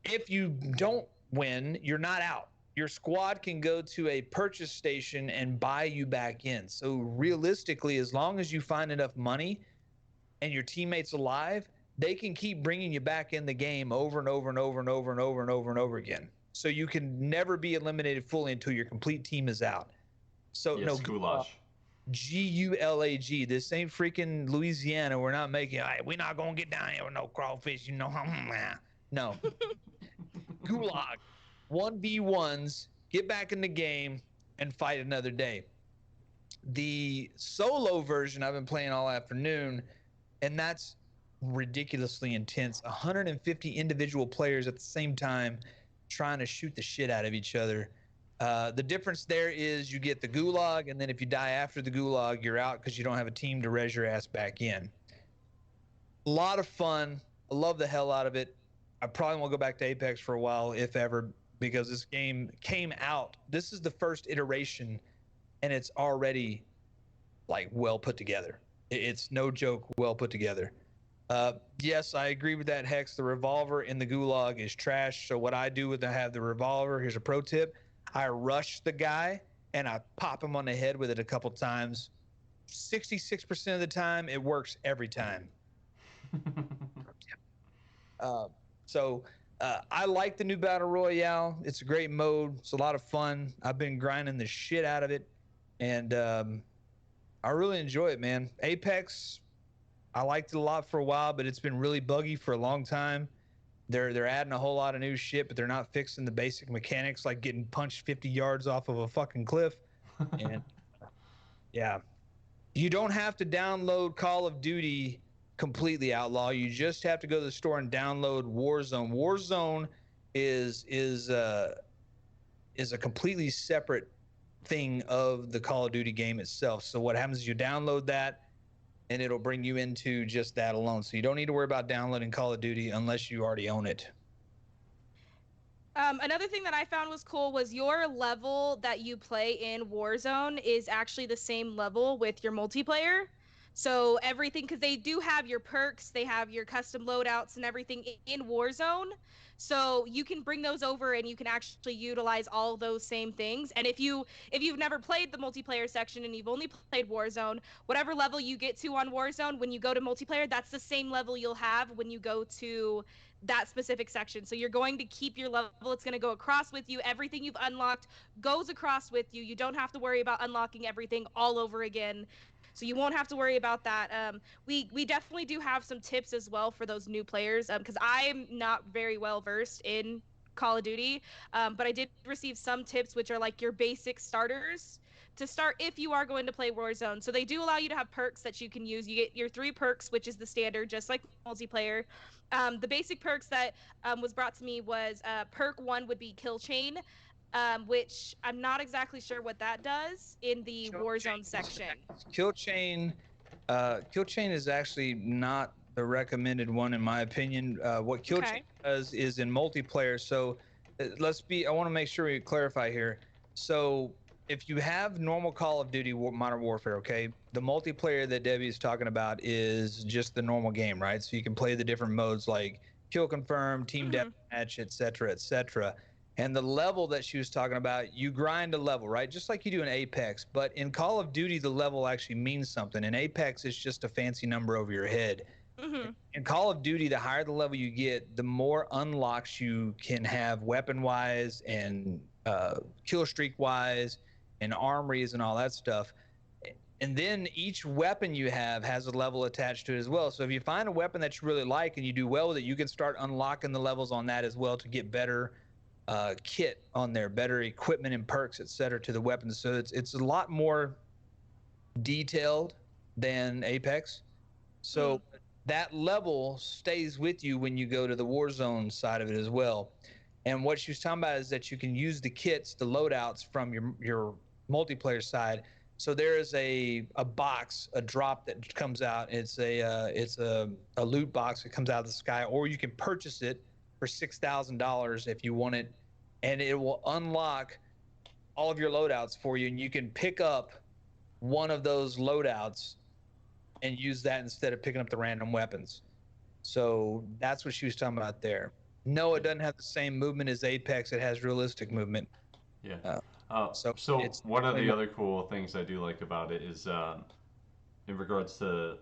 If you don't win, you're not out. Your squad can go to a purchase station and buy you back in. So realistically, as long as you find enough money and your teammates alive, they can keep bringing you back in the game over and over and over and over and over and over and over again. So you can never be eliminated fully until your complete team is out. So Yes, no goulash. Gulag. This ain't freaking Louisiana. We're not making. We're not gonna get down here with no crawfish. You know, no. Gulag. 1v1s, get back in the game, and fight another day. The solo version I've been playing all afternoon, and that's ridiculously intense. 150 individual players at the same time trying to shoot the shit out of each other. The difference there is you get the gulag, and then if you die after the gulag, you're out because you don't have a team to res your ass back in. A lot of fun. I love the hell out of it. I probably won't go back to Apex for a while, if ever, because this game came out. This is the first iteration, and it's already like well put together. It's no joke, well put together. Yes, I agree with that, Hex. The revolver in the gulag is trash. So what I do when I have the revolver, here's a pro tip. I rush the guy and I pop him on the head with it a couple times. 66% of the time, it works every time. I like the new Battle Royale. It's a great mode. It's a lot of fun. I've been grinding the shit out of it, and I really enjoy it, man. Apex, I liked it a lot for a while, but it's been really buggy for a long time. They're adding a whole lot of new shit, but they're not fixing the basic mechanics, like getting punched 50 yards off of a fucking cliff. And yeah, you don't have to download Call of Duty completely, Outlaw. You just have to go to the store and download Warzone. Warzone is a completely separate thing of the Call of Duty game itself. So what happens is you download that, and it'll bring you into just that alone. So you don't need to worry about downloading Call of Duty unless you already own it. Another thing that I found was cool was your level that you play in Warzone is actually the same level with your multiplayer. So everything, because they do have your perks, they have your custom loadouts and everything in Warzone. So you can bring those over and you can actually utilize all those same things. And if you've never played the multiplayer section and you've only played Warzone, whatever level you get to on Warzone, when you go to multiplayer, that's the same level you'll have when you go to that specific section. So you're going to keep your level. It's going to go across with you. Everything you've unlocked goes across with you. You don't have to worry about unlocking everything all over again. So you won't have to worry about that. We definitely do have some tips as well for those new players, because I'm not very well versed in Call of Duty, but I did receive some tips, which are like your basic starters to start if you are going to play Warzone. So they do allow you to have perks that you can use. You get your 3 perks, which is the standard, just like multiplayer. The basic perks that was brought to me was perk 1 would be Kill Chain, which I'm not exactly sure what that does in the Warzone section. Kill Chain is actually not the recommended one in my opinion. What Kill Chain does is in multiplayer. So I want to make sure we clarify here. So if you have normal Call of Duty Modern Warfare, okay, the multiplayer that Debbie is talking about is just the normal game, right? So you can play the different modes like kill confirm, team deathmatch, etc., etc. And the level that she was talking about, you grind a level, right? Just like you do in Apex. But in Call of Duty, the level actually means something. In Apex, it's just a fancy number over your head. In Call of Duty, the higher the level you get, the more unlocks you can have weapon-wise and kill streak-wise and armories and all that stuff. And then each weapon you have has a level attached to it as well. So if you find a weapon that you really like and you do well with it, you can start unlocking the levels on that as well to get better kit on there, better equipment and perks, etc. to the weapons. So it's a lot more detailed than Apex. So that level stays with you when you go to the Warzone side of it as well. And what she was talking about is that you can use the kits, the loadouts from your multiplayer side. So there is a box, a drop that comes out. It's a loot box that comes out of the sky, or you can purchase it for $6,000 if you want it, and it will unlock all of your loadouts for you, and you can pick up one of those loadouts and use that instead of picking up the random weapons. So that's what she was talking about there. No, it doesn't have the same movement as Apex. It has realistic movement. Yeah. So So it's one of definitely the more. other cool things I do like about it is in regards to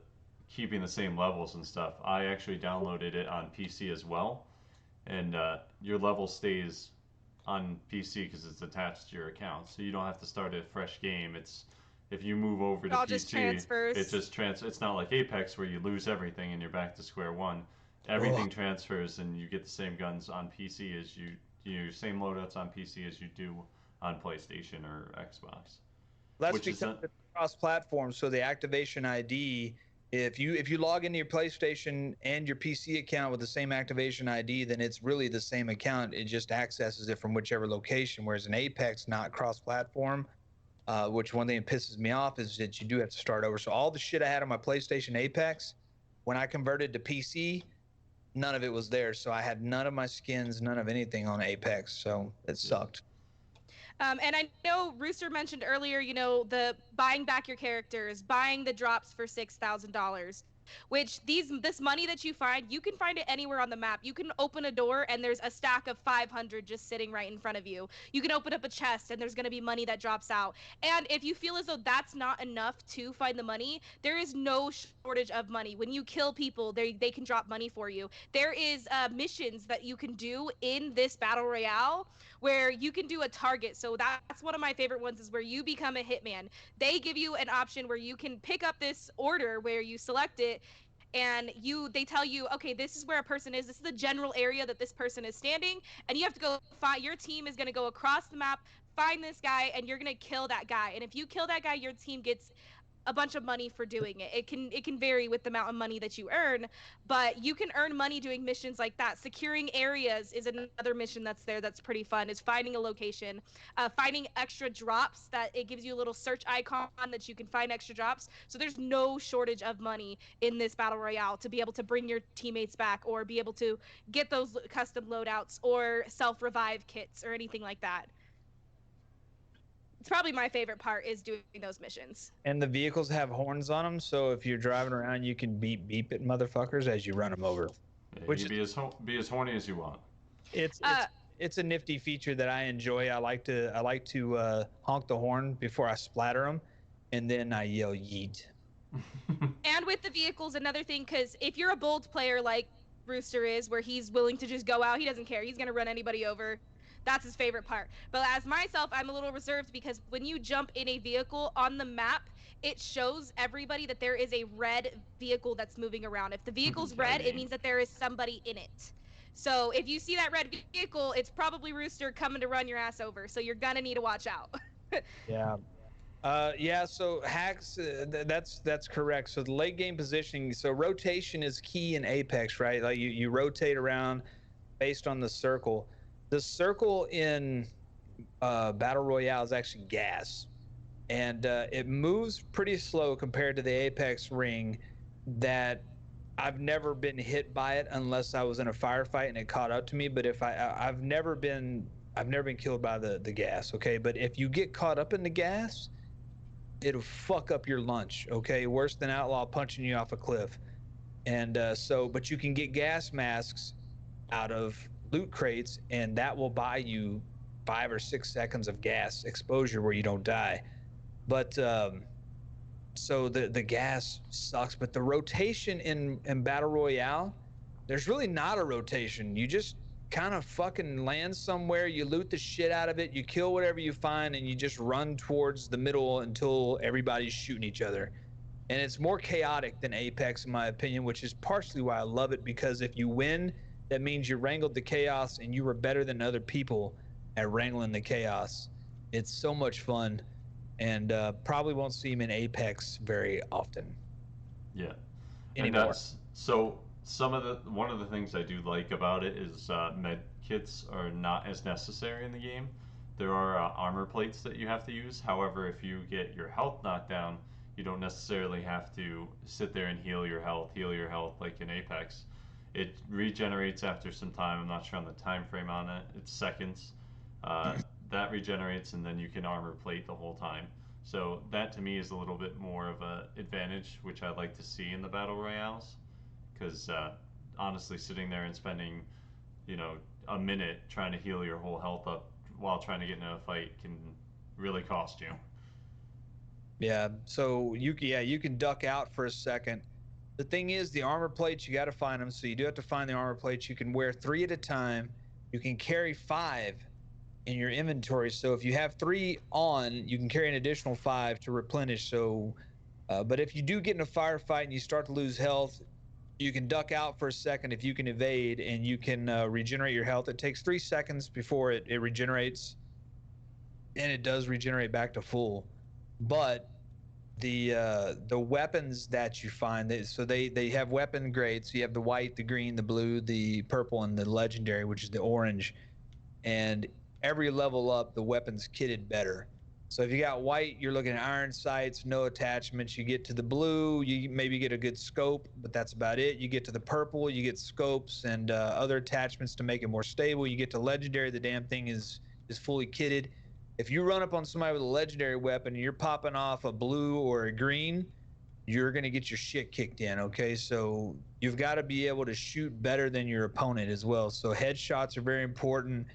keeping the same levels and stuff. I actually downloaded it on PC as well, and your level stays on PC because it's attached to your account, so you don't have to start a fresh game. It's if you move over It to all just PC, it transfers. just It's not like Apex where you lose everything and you're back to square one. Ugh. Everything transfers, and you get the same guns on PC as you same loadouts on PC as you do on PlayStation or Xbox, That's which is because it's cross-platform. So the activation ID, if you log into your PlayStation and your PC account with the same activation ID, then it's really the same account. It just accesses it from whichever location. Whereas in Apex, not cross-platform, which one thing that pisses me off is that you do have to start over. So all the shit I had on my PlayStation Apex, when I converted to PC, none of it was there. So I had none of my skins, none of anything on Apex. So it yeah. sucked. And I know Rooster mentioned earlier, the buying back your characters, buying the drops for $6,000. Which this money that you find, you can find it anywhere on the map. You can open a door and there's a stack of 500 just sitting right in front of you. You can open up a chest and there's going to be money that drops out. And if you feel as though that's not enough to find the money, there is no shortage of money. When you kill people, they can drop money for you. There is missions that you can do in this battle royale where you can do a target. So that's one of my favorite ones, is where you become a hitman. They give you an option where you can pick up this order where you select it, and they tell you, okay, this is where a person is, this is the general area that this person is standing, and you have to go find, your team is going to go across the map, find this guy, and you're going to kill that guy. And if you kill that guy, your team gets a bunch of money for doing it. It can vary with the amount of money that you earn, but you can earn money doing missions like that. Securing areas is another mission that's there that's pretty fun. Is finding a location, finding extra drops, that it gives you a little search icon that you can find extra drops. So there's no shortage of money in this battle royale to be able to bring your teammates back, or be able to get those custom loadouts or self revive kits or anything like that. It's probably my favorite part, is doing those missions. And the vehicles have horns on them, so if you're driving around, you can beep beep at motherfuckers as you run them over. Yeah, you Which can is be as horny as you want. it's Uh, it's it's a nifty feature that I enjoy. I like to honk the horn before I splatter them, and then I yell yeet. and with the vehicles, another thing, because if you're a bold player like Rooster is, where he's willing to just go out, he doesn't care, he's going to run anybody over. That's his favorite part. But as myself, I'm a little reserved, because when you jump in a vehicle on the map, it shows everybody that there is a red vehicle that's moving around. If the vehicle's red, it Yay. means that there is somebody in it. So if you see that red vehicle, it's probably Rooster coming to run your ass over. So you're gonna need to watch out. Yeah. Yeah, so hacks, that's correct. So the late game positioning, so rotation is key in Apex, right? Like you rotate around based on the circle. The circle in Battle Royale is actually gas, and it moves pretty slow compared to the Apex ring. That I've never been hit by it unless I was in a firefight and it caught up to me. But if I've never been killed by the gas. Okay, but if you get caught up in the gas, it'll fuck up your lunch. Okay, worse than Outlaw punching you off a cliff. And but you can get gas masks out of loot crates, and that will buy you 5 or 6 seconds of gas exposure where you don't die. But so the gas sucks. But the rotation in Battle Royale, there's really not a rotation. You just kind of fucking land somewhere, you loot the shit out of it, you kill whatever you find, and you just run towards the middle until everybody's shooting each other. And it's more chaotic than Apex, in my opinion, which is partially why I love it, because if you win, that means you wrangled the chaos and you were better than other people at wrangling the chaos. It's so much fun, and probably won't see him in Apex very often Yeah. And anymore. so one of the things I do like about it is med kits are not as necessary in the game. there are armor plates that you have to use. However, if you get your health knocked down, you don't necessarily have to sit there and heal your health like in Apex. It regenerates after some time. I'm not sure on the time frame on it. It's seconds. Uh, that regenerates, and then you can armor plate the whole time. So that to me is a little bit more of a advantage, which I like to see in the battle royales. Because honestly, sitting there and spending, you know, a minute trying to heal your whole health up while trying to get into a fight can really cost you. Yeah, so you can duck out for a second. The thing is, the armor plates, you got to find them. So you do have to find the armor plates. You can wear 3 at a time. You can carry 5 in your inventory. So if you have 3 on, you can carry an additional 5 to replenish. So, but if you do get in a firefight and you start to lose health, you can duck out for a second if you can evade, and you can regenerate your health. It takes 3 seconds before it regenerates, and it does regenerate back to full. But the weapons that you find, so they have weapon grades. So you have the white, the green, the blue, the purple, and the legendary, which is the orange. And every level up, the weapon's kitted better. So if you got white, you're looking at iron sights, no attachments. You get to the blue, you maybe get a good scope, but that's about it. You get to the purple, you get scopes and other attachments to make it more stable. You get to legendary, the damn thing is fully kitted. If you run up on somebody with a legendary weapon and you're popping off a blue or a green, you're going to get your shit kicked in, okay? So you've got to be able to shoot better than your opponent as well. So headshots are very important.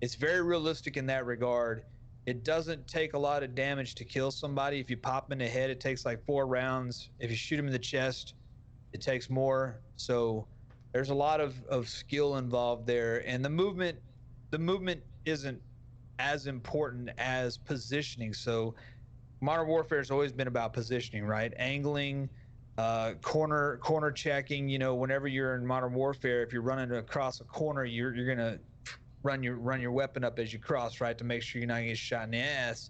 It's very realistic in that regard. It doesn't take a lot of damage to kill somebody. If you pop them in the head, it takes like 4 rounds. If you shoot them in the chest, it takes more. So there's a lot of skill involved there. And the movement isn't as important as positioning. So Modern Warfare has always been about positioning, right? Angling, corner checking. You know, whenever you're in Modern Warfare, if you're running across a corner, you're gonna run your weapon up as you cross, right, to make sure you're not gonna get shot in the ass.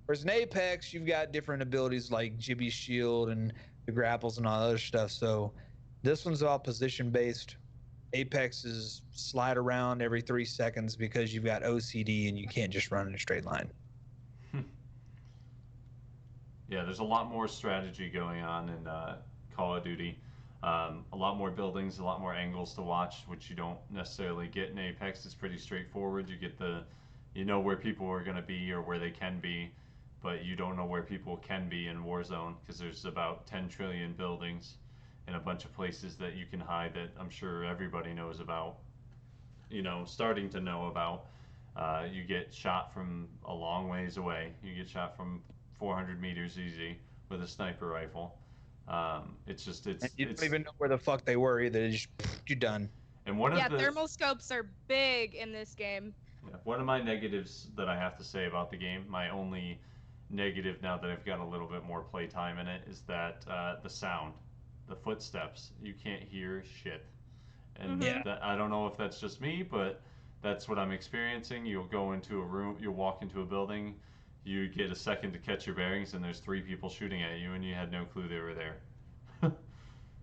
Whereas in Apex, you've got different abilities like Jibby Shield and the grapples and all that other stuff. So this one's all position based. Apex is slide around every 3 seconds because you've got OCD and you can't just run in a straight line. Yeah, there's a lot more strategy going on in Call of Duty. A lot more buildings, a lot more angles to watch, which you don't necessarily get in Apex. It's pretty straightforward. You know where people are going to be or where they can be, but you don't know where people can be in Warzone because there's about 10 trillion buildings and a bunch of places that you can hide that I'm sure everybody knows about. You know, starting to know about. You get shot from a long ways away. You get shot from 400 meters easy with a sniper rifle. And you don't even know where the fuck they were either. You're done. And thermal scopes are big in this game. Yeah, one of my negatives that I have to say about the game, my only negative now that I've got a little bit more playtime in it, is that the sound, the footsteps, you can't hear shit. And I don't know if that's just me, but that's what I'm experiencing. You'll go into a room, you'll walk into a building, you get a second to catch your bearings, and there's 3 people shooting at you, and you had no clue they were there.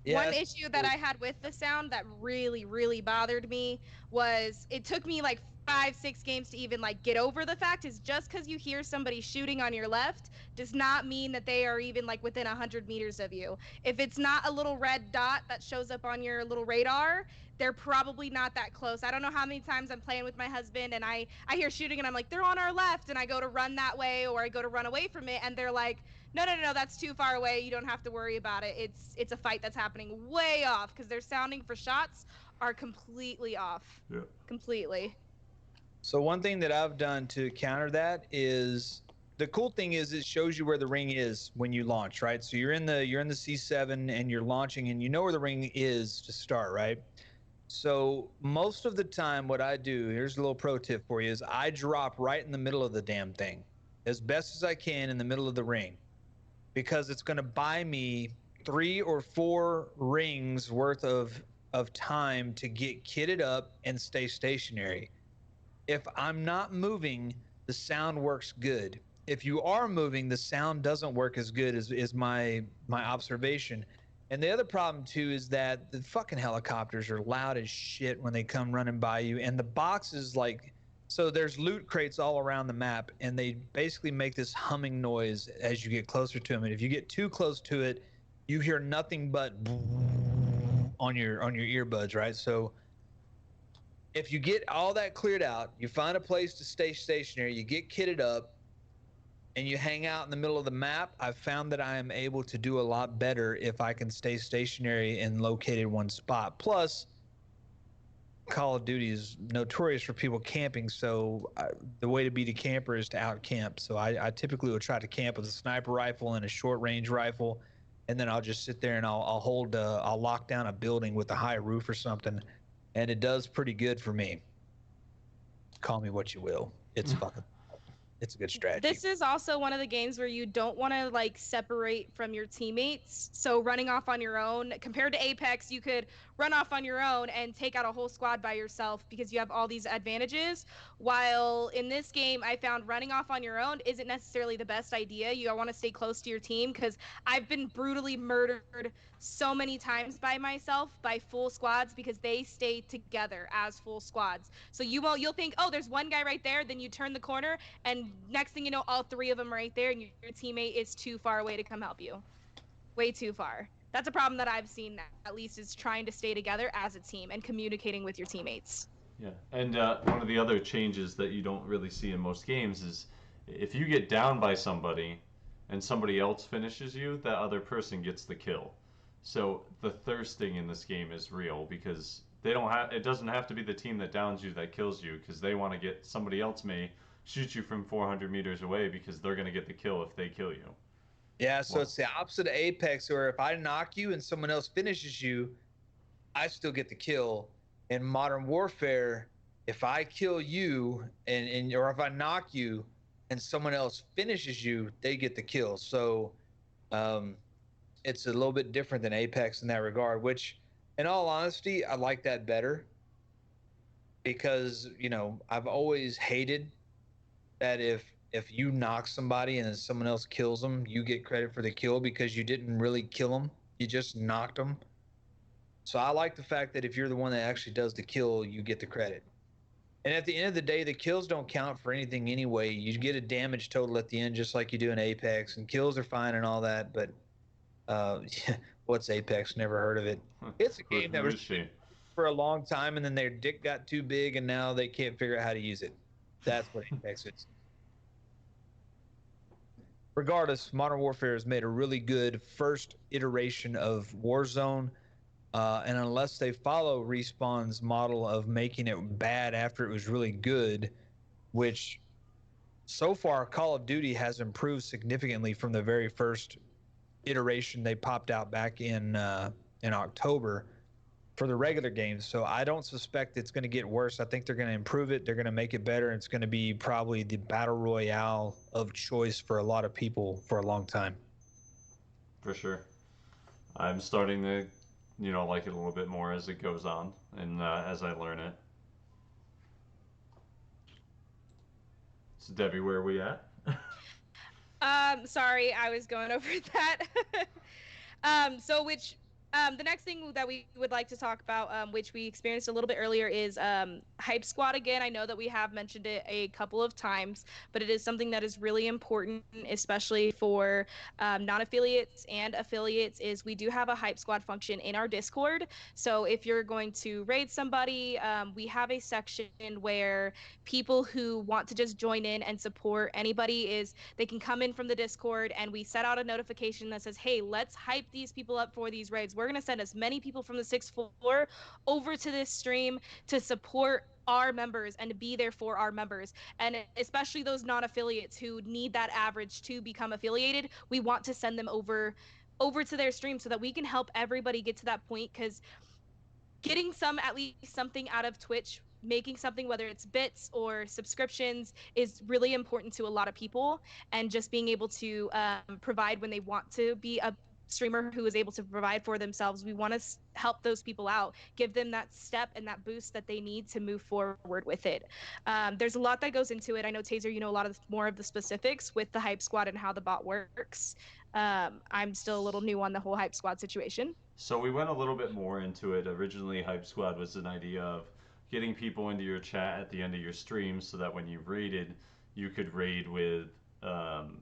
One issue that I had with the sound that really, really bothered me was it took me like 5-6 games to even like get over the fact is just because you hear somebody shooting on your left does not mean that they are even like within 100 meters of you. If it's not a little red dot that shows up on your little radar, they're probably not that close. I don't know how many times I'm playing with my husband and I hear shooting and I'm like, they're on our left, and I go to run that way or I go to run away from it and they're like, no, that's too far away. You don't have to worry about it. It's a fight that's happening way off because their sounding for shots are completely off. Yeah. Completely. So one thing that I've done to counter that is, the cool thing is it shows you where the ring is when you launch, right? So you're in the C7 and you're launching and you know where the ring is to start, right? So most of the time what I do, here's a little pro tip for you, is I drop right in the middle of the damn thing as best as I can in the middle of the ring, because it's going to buy me 3 or 4 rings worth of time to get kitted up and stay stationary. If I'm not moving, the sound works good. If you are moving, the sound doesn't work as good as my observation. And the other problem too is that the fucking helicopters are loud as shit when they come running by you, and the boxes, like So there's loot crates all around the map, and they basically make this humming noise as you get closer to them. And if you get too close to it, you hear nothing but on your earbuds, right? So if you get all that cleared out, you find a place to stay stationary, you get kitted up, and you hang out in the middle of the map, I've found that I am able to do a lot better if I can stay stationary and located one spot. Plus, Call of Duty is notorious for people camping, so the way to beat a camper is to out camp. So I typically will try to camp with a sniper rifle and a short range rifle, and then I'll just sit there and I'll lock down a building with a high roof or something, and it does pretty good for me. Call me what you will. It's fucking. It's a good strategy. This is also one of the games where you don't want to like separate from your teammates. So running off on your own, compared to Apex, you could run off on your own and take out a whole squad by yourself because you have all these advantages. While in this game, I found running off on your own isn't necessarily the best idea. You want to stay close to your team because I've been brutally murdered so many times by myself by full squads because they stay together as full squads. So you'll think, oh, there's one guy right there, then you turn the corner and next thing you know, all three of them are right there, and your teammate is too far away to come help you. Way too far. That's a problem that I've seen, at least, is trying to stay together as a team and communicating with your teammates. Yeah, and one of the other changes that you don't really see in most games is if you get down by somebody and somebody else finishes you, that other person gets the kill. So the thirsting in this game is real because they don't have. It doesn't have to be the team that downs you that kills you because they want to get somebody else may shoot you from 400 meters away because they're going to get the kill if they kill you. Yeah, so it's the opposite of Apex, where if I knock you and someone else finishes you, I still get the kill. In Modern Warfare, if I kill you or if I knock you and someone else finishes you, they get the kill. So it's a little bit different than Apex in that regard, which in all honesty, I like that better because, I've always hated that if you knock somebody and then someone else kills them, you get credit for the kill because you didn't really kill them. You just knocked them. So I like the fact that if you're the one that actually does the kill, you get the credit. And at the end of the day, the kills don't count for anything anyway. You get a damage total at the end, just like you do in Apex, and kills are fine and all that. But what's Apex? Never heard of it. It's a game that was for a long time, and then their dick got too big, and now they can't figure out how to use it. That's what Apex is. Regardless, Modern Warfare has made a really good first iteration of Warzone. And unless they follow Respawn's model of making it bad after it was really good, which so far Call of Duty has improved significantly from the very first iteration they popped out back in October for the regular games. So I don't suspect it's going to get worse. I think they're going to improve it. They're going to make it better. It's going to be probably the battle royale of choice for a lot of people for a long time. For sure. I'm starting to, like it a little bit more as it goes on and as I learn it. So Debbie, where are we at? Sorry, I was going over that. The next thing that we would like to talk about, which we experienced a little bit earlier, is Hype Squad again. I know that we have mentioned it a couple of times, but it is something that is really important, especially for non-affiliates and affiliates, is we do have a Hype Squad function in our Discord. So if you're going to raid somebody, we have a section where people who want to just join in and support anybody they can come in from the Discord, and we set out a notification that says, hey, let's hype these people up for these raids. We're going to send as many people from the 6th floor over to this stream to support our members and to be there for our members, and especially those non-affiliates who need that average to become affiliated. We want to send them over to their stream so that we can help everybody get to that point, because getting at least something out of Twitch, making something, whether it's bits or subscriptions, is really important to a lot of people. And just being able to provide when they want to be a streamer who is able to provide for themselves, we want to help those people out, give them that step and that boost that they need to move forward with it. There's a lot that goes into it. I know, Taser, you know a lot more of the specifics with the Hype Squad and how the bot works. I'm still a little new on the whole Hype Squad situation. So we went a little bit more into it. Originally, Hype Squad was an idea of getting people into your chat at the end of your stream so that when you raided, you could raid with um,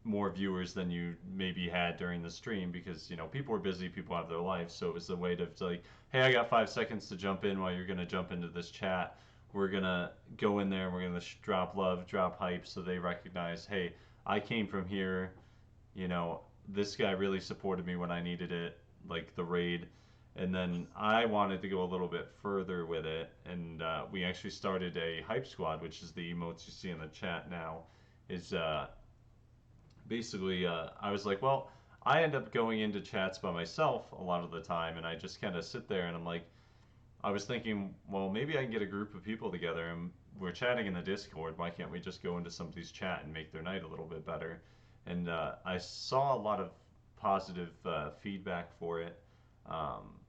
more viewers than you maybe had during the stream because people are busy, people have their lives, so it was a way to like, hey, I got 5 seconds to jump in while you're gonna jump into this chat. We're gonna go in there and we're gonna drop love, drop hype, so they recognize, hey, I came from here. You know, this guy really supported me when I needed it, like the raid. And then I wanted to go a little bit further with it, and we actually started a hype squad, which is the emotes you see in the chat now. Is basically I was like, well, I end up going into chats by myself a lot of the time, and I just kind of sit there and I'm like, I was thinking, well, maybe I can get a group of people together and we're chatting in the Discord. Why can't we just go into somebody's chat and make their night a little bit better? And I saw a lot of positive feedback for it. Um,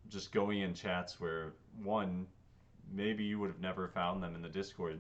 just going in chats where one, maybe you would have never found them in the Discord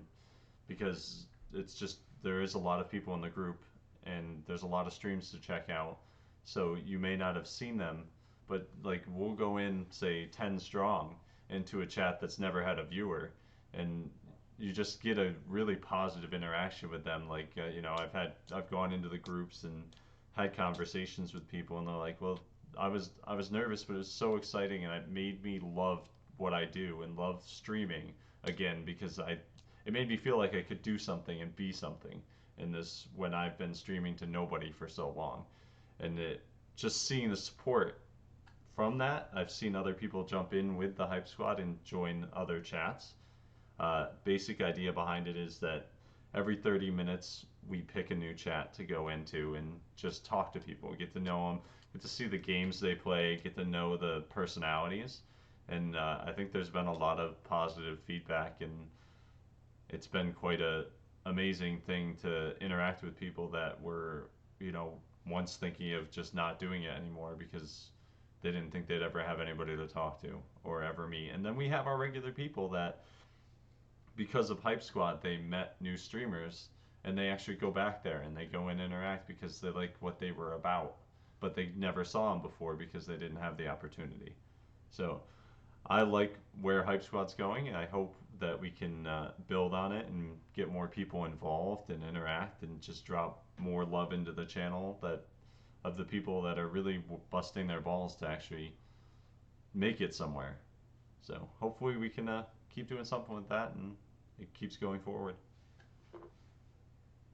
because it's just there is a lot of people in the group and there's a lot of streams to check out. So you may not have seen them, but like we'll go in say 10 strong into a chat that's never had a viewer, and you just get a really positive interaction with them. Like I've gone into the groups and had conversations with people, and they're like, well, I was nervous, but it was so exciting, and it made me love what I do and love streaming again because I it made me feel like I could do something and be something in this when I've been streaming to nobody for so long. And it just seeing the support from that, I've seen other people jump in with the Hype Squad and join other chats. Basic idea behind it is that every 30 minutes we pick a new chat to go into and just talk to people, get to know them, get to see the games they play, get to know the personalities. And I think there's been a lot of positive feedback, and it's been quite a amazing thing to interact with people that were, once thinking of just not doing it anymore because they didn't think they'd ever have anybody to talk to or ever meet. And then we have our regular people that, because of Hype Squad, they met new streamers and they actually go back there and they go and interact because they like what they were about, but they never saw them before because they didn't have the opportunity. So I like where Hype Squad's going, and I hope that we can build on it and get more people involved and interact and just drop more love into the channel that of the people that are really busting their balls to actually make it somewhere. So hopefully we can keep doing something with that and it keeps going forward.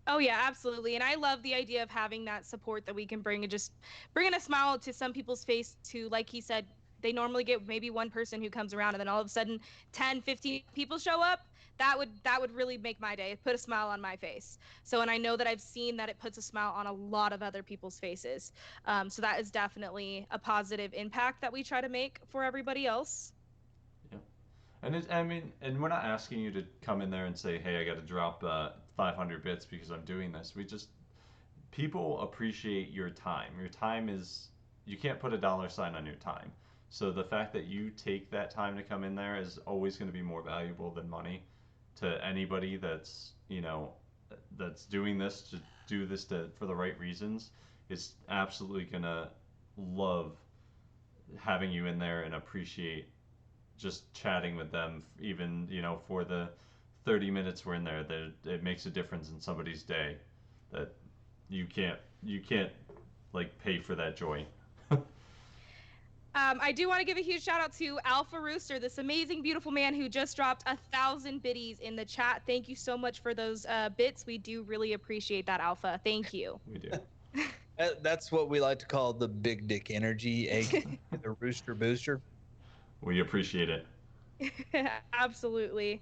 Oh yeah, absolutely. And I love the idea of having that support that we can bring and just bringing a smile to some people's face to, like he said, they normally get maybe one person who comes around and then all of a sudden 10, 15 people show up. That would really make my day. Put a smile on my face. So, and I know that I've seen that it puts a smile on a lot of other people's faces. So that is definitely a positive impact that we try to make for everybody else. Yeah. And I mean, and we're not asking you to come in there and say, "Hey, I got to drop 500 bits because I'm doing this." We just people appreciate your time. Your time is you can't put a dollar sign on your time. So the fact that you take that time to come in there is always going to be more valuable than money to anybody that's doing this to do this for the right reasons. Is absolutely going to love having you in there and appreciate just chatting with them, even for the 30 minutes we're in there, that it makes a difference in somebody's day that you can't like pay for that joy. I do want to give a huge shout out to Alpha Rooster, this amazing, beautiful man who just dropped 1,000 biddies in the chat. Thank you so much for those bits. We do really appreciate that, Alpha. Thank you. We do. That's what we like to call the big dick energy, the rooster booster. We appreciate it. Absolutely.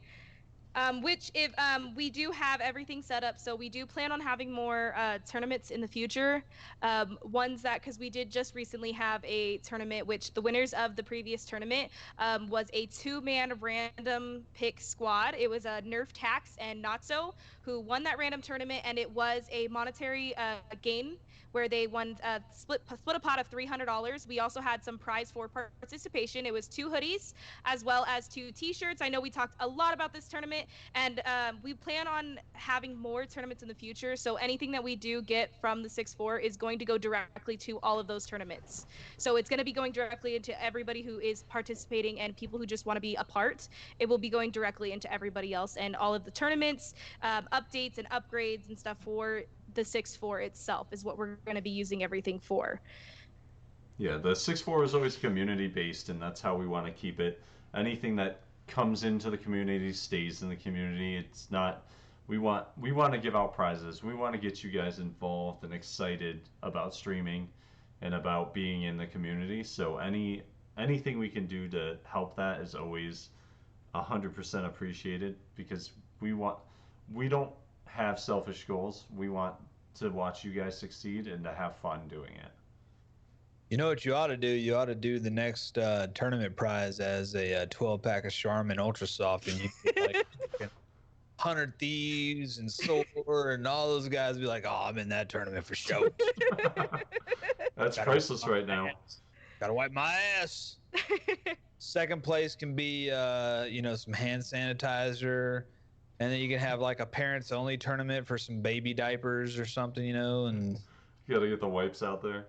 Which if we do have everything set up, so we do plan on having more tournaments in the future. Ones that, because we did just recently have a tournament, which the winners of the previous tournament was a 2-man random pick squad. It was a Nerf Tax and Notso who won that random tournament, and it was a monetary gain where they won split a pot of $300. We also had some prize for participation. It was 2 hoodies as well as 2 T-shirts. I know we talked a lot about this tournament, and we plan on having more tournaments in the future. So anything that we do get from the 6-4 is going to go directly to all of those tournaments. So it's going to be going directly into everybody who is participating and people who just want to be a part. It will be going directly into everybody else, and all of the tournaments, updates and upgrades and stuff for the 6-4 itself is what we're going to be using everything for. Yeah, the 6-4 is always community based, and that's how we want to keep it. Anything that comes into the community stays in the community. It's not. We want to give out prizes. We want to get you guys involved and excited about streaming and about being in the community. So anything we can do to help that is always 100% appreciated, because we don't have selfish goals. We want to watch you guys succeed and to have fun doing it. You know what you ought to do? You ought to do the next tournament prize as a 12-pack of Charmin Ultra Soft, and you get like 100 Thieves and Solar and all those guys be like, "Oh, I'm in that tournament for sure." That's priceless right now. Gotta wipe my ass. Second place can be, some hand sanitizer, and then you can have like a parents only tournament for some baby diapers or something, and You gotta get the wipes out there.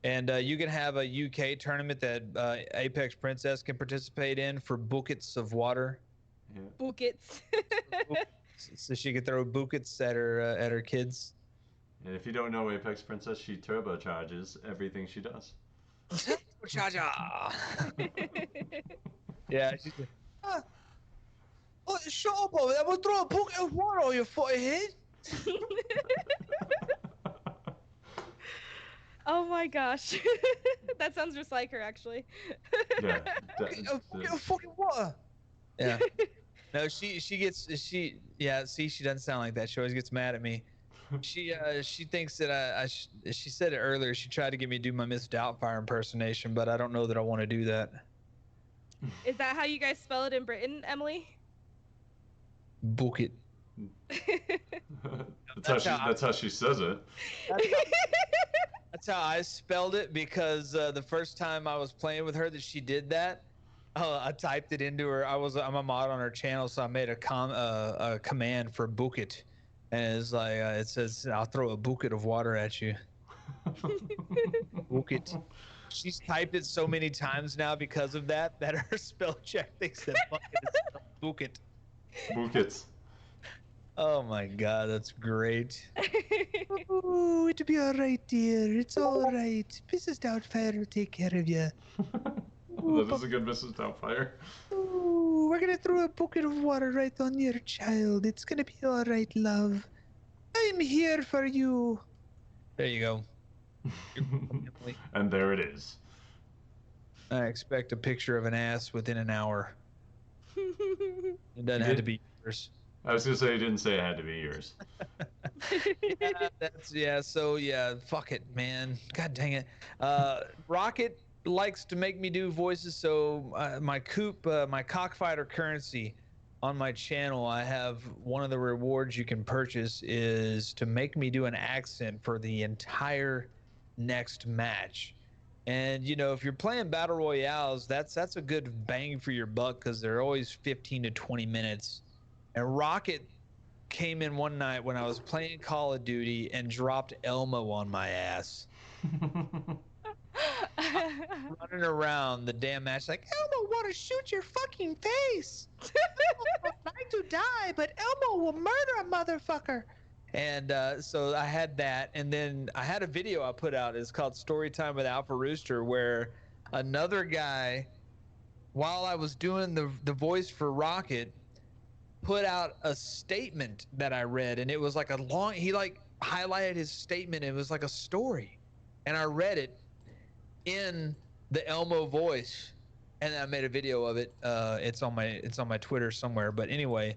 And you can have a UK tournament that Apex Princess can participate in for buckets of water. Yeah. Buckets. So she could throw buckets at her kids. And if you don't know Apex Princess, she turbocharges everything she does. Yeah. She's like, oh, shut up over there. We'll throw a bucket of water on your fucking head. Oh my gosh. That sounds just like her, actually. Yeah. Fucking water. Yeah. No, she doesn't sound like that. She always gets mad at me. She thinks that she said it earlier. She tried to get me to do my Miss Doubtfire impersonation, but I don't know that I want to do that. Is that how you guys spell it in Britain, Emily? Book it. That's how she says it. That's how I spelled it, because the first time I was playing with her that she did that, I typed it into her. I'm a mod on her channel, so I made a command for book it, and it's like it says, "I'll throw a bucket of water at you." Book it. She's typed it so many times now because of that her spell check thinks that bucket is book it. Buckets. Oh my god, that's great. Oh, it'll be all right, dear. It's all right. Mrs. Doubtfire will take care of you. That is a good Mrs. Doubtfire. Oh, we're gonna throw a bucket of water right on your child. It's gonna be all right, love. I'm here for you. There you go. And there it is. I expect a picture of an ass within an hour. It doesn't have to be yours. I was gonna say, you didn't say it had to be yours. Fuck it, man. God dang it. Rocket likes to make me do voices, so my cockfighter currency on my channel, I have one of the rewards you can purchase is to make me do an accent for the entire next match. And if you're playing battle royales, that's a good bang for your buck, because they're always 15 to 20 minutes. And Rocket came in one night when I was playing Call of Duty and dropped Elmo on my ass. Running around the damn match like, Elmo want to shoot your fucking face. Elmo would like to die, but Elmo will murder a motherfucker. And so I had that, and then I had a video I put out. It's called Storytime with Alpha Rooster, where another guy, while I was doing the voice for Rocket, put out a statement that I read, and it was like he like highlighted his statement. It was like a story, and I read it in the Elmo voice, and I made a video of it. It's on my Twitter somewhere. But anyway,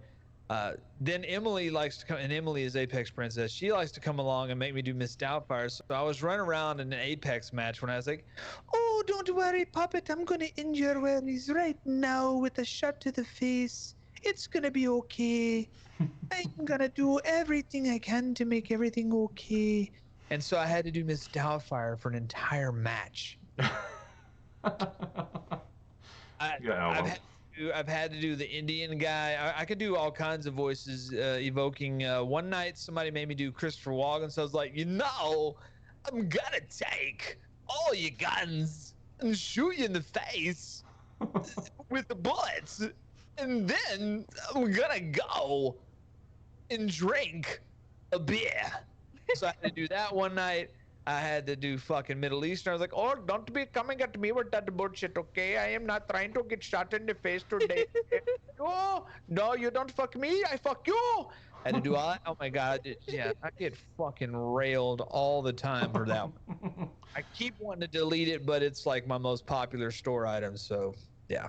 then Emily likes to come, and Emily is Apex Princess. She likes to come along and make me do Miss Doubtfire. So I was running around in an Apex match when I was like, "Oh, don't worry, Puppet. I'm gonna end your worries right now with a shot to the face. It's gonna be okay. I'm gonna do everything I can to make everything okay. And so I had to do Miss Doubtfire for an entire match. I've had to do the Indian guy. I could do all kinds of voices, evoking. One night, somebody made me do Christopher Walken, so I was like, I'm gonna take all your guns and shoot you in the face with the bullets, and then I'm gonna go and drink a beer. So I had to do that one night. I had to do fucking Middle Eastern. I was like, oh, don't be coming at me with that bullshit, okay? I am not trying to get shot in the face today. Oh, no, you don't fuck me. I fuck you. I had to do all that. Oh, my God. Yeah, I get fucking railed all the time for that one. I keep wanting to delete it, but it's like my most popular store item, so yeah.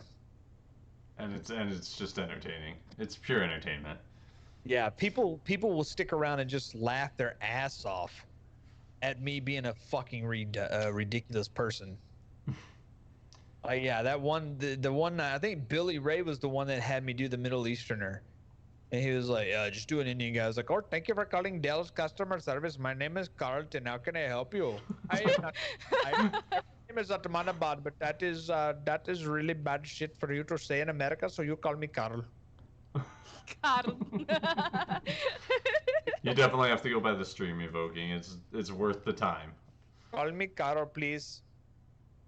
And it's just entertaining. It's pure entertainment. Yeah, people will stick around and just laugh their ass off at me being a fucking ridiculous person. Yeah, that one, the one, I think Billy Ray was the one that had me do the Middle Easterner. And he was like, just do an Indian guy. I was like, oh, thank you for calling Dell's customer service. My name is Carlton. How can I help you? My name is Atmanabad, but that is really bad shit for you to say in America, so you call me Carl. Carl. You definitely have to go by the stream evoking. It's worth the time. Call me Carl, please.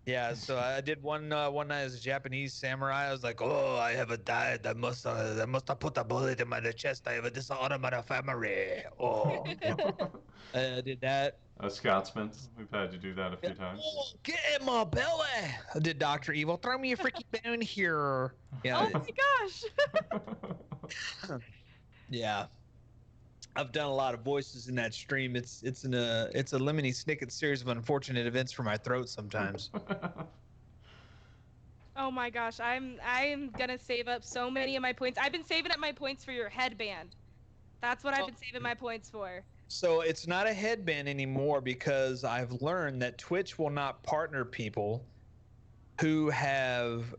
Yeah, so I did one night as a Japanese samurai. I was like, oh, I have a diet. I must have put a bullet in my chest. I have a dishonor my family. Oh, I did that. Scotsman. We've had to do that a few times. Oh, get in my belly. I did Dr. Evil. Throw me a freaking bone here. Yeah. Oh my gosh. Yeah. I've done a lot of voices in that stream. It's a Lemony Snicket series of unfortunate events for my throat sometimes. Oh my gosh, I'm gonna save up so many of my points. I've been saving up my points for your headband. That's what I've been saving my points for. So it's not a headband anymore because I've learned that Twitch will not partner people who have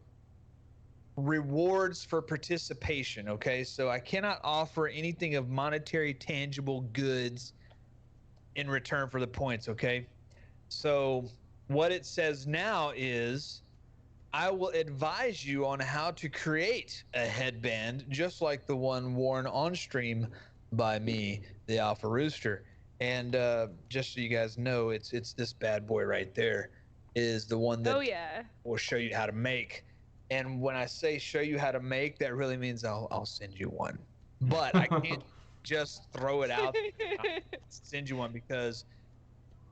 rewards for participation. Okay, so I cannot offer anything of monetary tangible goods in return for the points. Okay, so what it says now is I will advise you on how to create a headband just like the one worn on stream by me, the Alpha Rooster. And just so you guys know, it's this bad boy right there is the one that will show you how to make. And when I say show you how to make, that really means I'll send you one. But I can't just throw it out there, send you one, because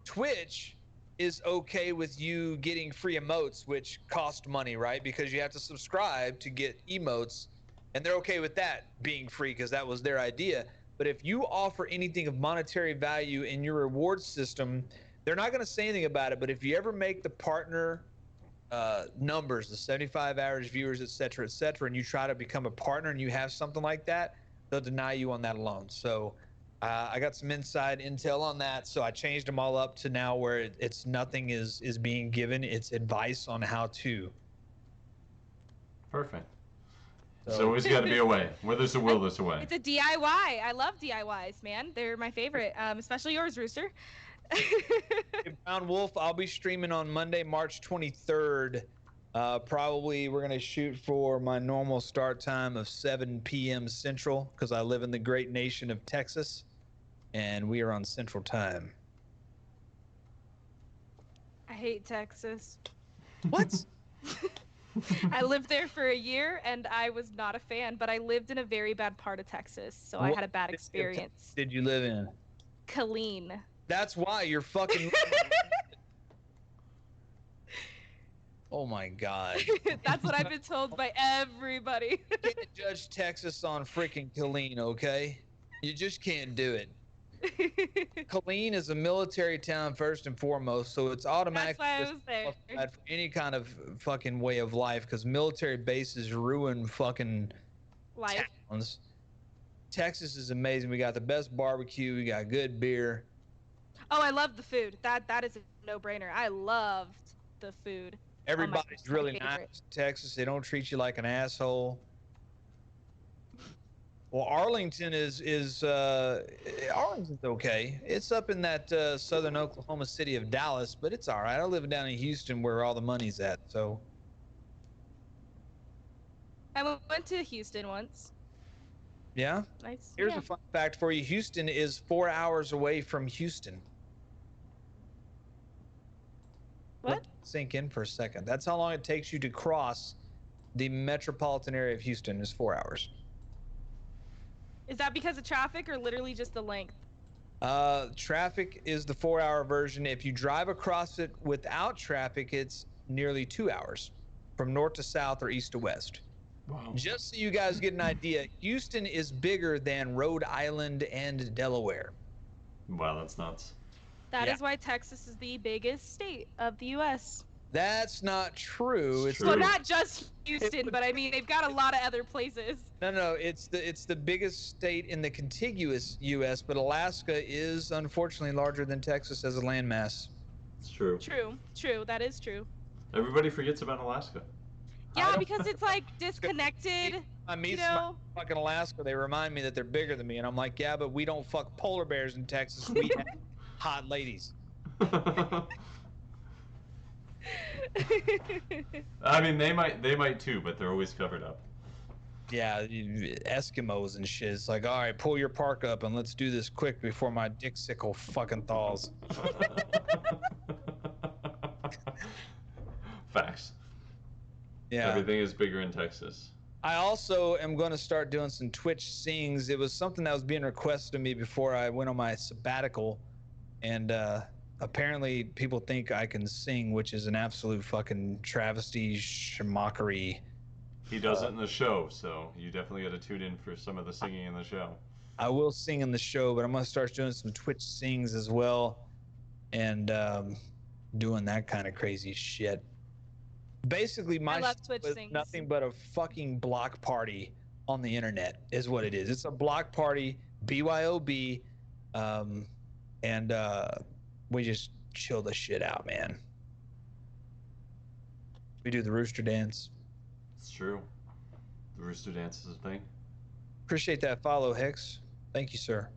Twitch is okay with you getting free emotes, which cost money, right? Because you have to subscribe to get emotes, and they're okay with that being free because that was their idea. But if you offer anything of monetary value in your reward system, they're not going to say anything about it. But if you ever make the partner numbers, the 75 average viewers, et cetera, and you try to become a partner and you have something like that, they'll deny you on that alone. So I got some inside intel on that, so I changed them all up to now where it's nothing is being given, it's advice on how to. Perfect. There's always got to be a way. Where there's a will, there's a way. It's a DIY. I love DIYs, man. They're my favorite, especially yours, Rooster. Brown Wolf, I'll be streaming on Monday, March 23rd. Probably we're going to shoot for my normal start time of 7 p.m. Central because I live in the great nation of Texas, and we are on Central Time. I hate Texas. What? I lived there for a year, and I was not a fan, but I lived in a very bad part of Texas, so I had a bad experience. Did you live in? Killeen. That's why you're fucking... Oh my God. That's what I've been told by everybody. You can't judge Texas on freaking Killeen, okay? You just can't do it. Killeen is a military town first and foremost, so it's automatic. That's why I was there. For any kind of fucking way of life, because military bases ruin fucking life. Towns. Texas is amazing. We got the best barbecue. We got good beer. Oh, I love the food. That is a no-brainer. I loved the food. Everybody's really nice in Texas. They don't treat you like an asshole. Well, Arlington is Arlington's okay. It's up in that southern Oklahoma city of Dallas, but it's all right. I live down in Houston where all the money's at. So I went to Houston once. yeah. Nice. Here's Yeah. a fun fact for you. Houston is 4 hours away from Houston. What? Let that sink in for a second. That's how long it takes you to cross the metropolitan area of Houston is 4 hours. Is that because of traffic or literally just the length? Traffic is the 4 hour version. If you drive across it without traffic, it's nearly 2 hours from north to south or east to west. Wow. Just so you guys get an idea, Houston is bigger than Rhode Island and Delaware. Wow, that's nuts. That Yeah. is why Texas is the biggest state of the U.S. That's not true. It's Well, true. not just Houston, but I mean they've got a lot of other places. No, it's the biggest state in the contiguous U.S., but Alaska is unfortunately larger than Texas as a landmass. It's true. True. That is true. Everybody forgets about Alaska. Yeah, because it's like disconnected. I meet You somebody know? fucking Alaska, they remind me that they're bigger than me, and I'm like, yeah, but we don't fuck polar bears in Texas. We have hot ladies. I mean, they might too, but they're always covered up. Yeah, Eskimos and shit. It's like, all right, pull your park up and let's do this quick before my dick sickle fucking thaws. Facts. Yeah. Everything is bigger in Texas. I also am going to start doing some Twitch sings. It was something that was being requested of me before I went on my sabbatical, and apparently people think I can sing, which is an absolute fucking travesty, schmockery. He does it in the show, so you definitely got to tune in for some of the singing in the show. I will sing in the show, but I'm going to start doing some Twitch sings as well, and doing that kind of crazy shit. Basically, I my love shit Twitch was sings. nothing but a fucking block party on the internet, is what it is. It's a block party, BYOB, and we just chill the shit out, man. We do the rooster dance. It's true. The rooster dance is a thing. Appreciate that follow, Hex. Thank you, sir.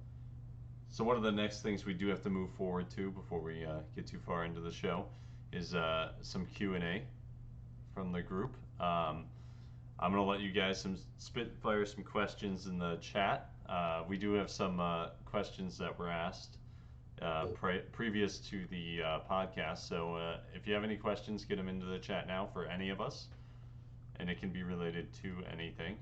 So one of the next things we do have to move forward to before we get too far into the show is some Q&A from the group. I'm gonna let you guys spitfire some questions in the chat. We do have some questions that were asked previous to the podcast. So if you have any questions, get them into the chat now for any of us, and it can be related to anything.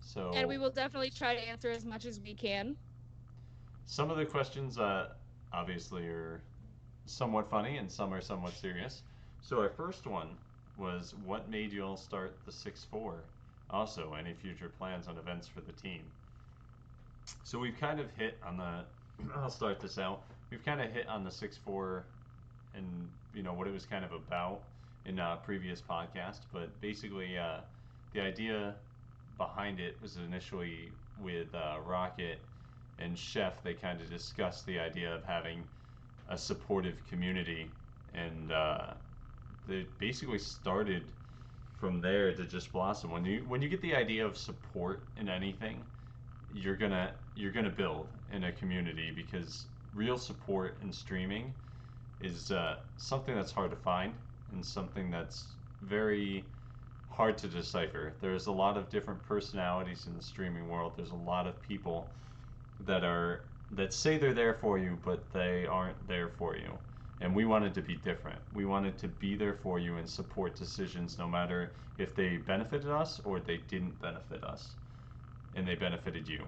So. And we will definitely try to answer as much as we can. Some of the questions obviously are somewhat funny and some are somewhat serious. So our first one was, what made you all start the 6-4? Also, any future plans on events for the team? So we've kind of hit on the, I'll start this out. We've kind of hit on the 6-4 and, you know, what it was kind of about in a previous podcast. But basically, the idea behind it was initially with Rocket and Chef. They kind of discussed the idea of having a supportive community, and they basically started from there to just blossom. When you get the idea of support in anything, you're gonna build in a community, because real support in streaming is something that's hard to find and something that's very hard to decipher. There's a lot of different personalities in the streaming world. There's a lot of people that say they're there for you, but they aren't there for you. And we wanted to be different. We wanted to be there for you and support decisions, no matter if they benefited us or they didn't benefit us, and they benefited you.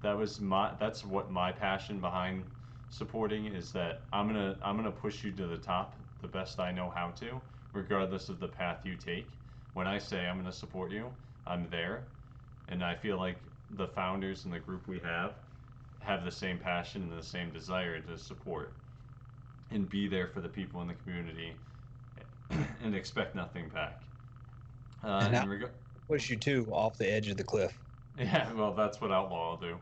That's what my passion behind supporting is, that I'm gonna push you to the top the best I know how to, regardless of the path you take. When I say I'm gonna support you, I'm there, and I feel like the founders and the group we have the same passion and the same desire to support and be there for the people in the community and expect nothing back. And push you too off the edge of the cliff. Yeah, well, that's what Outlaw will do.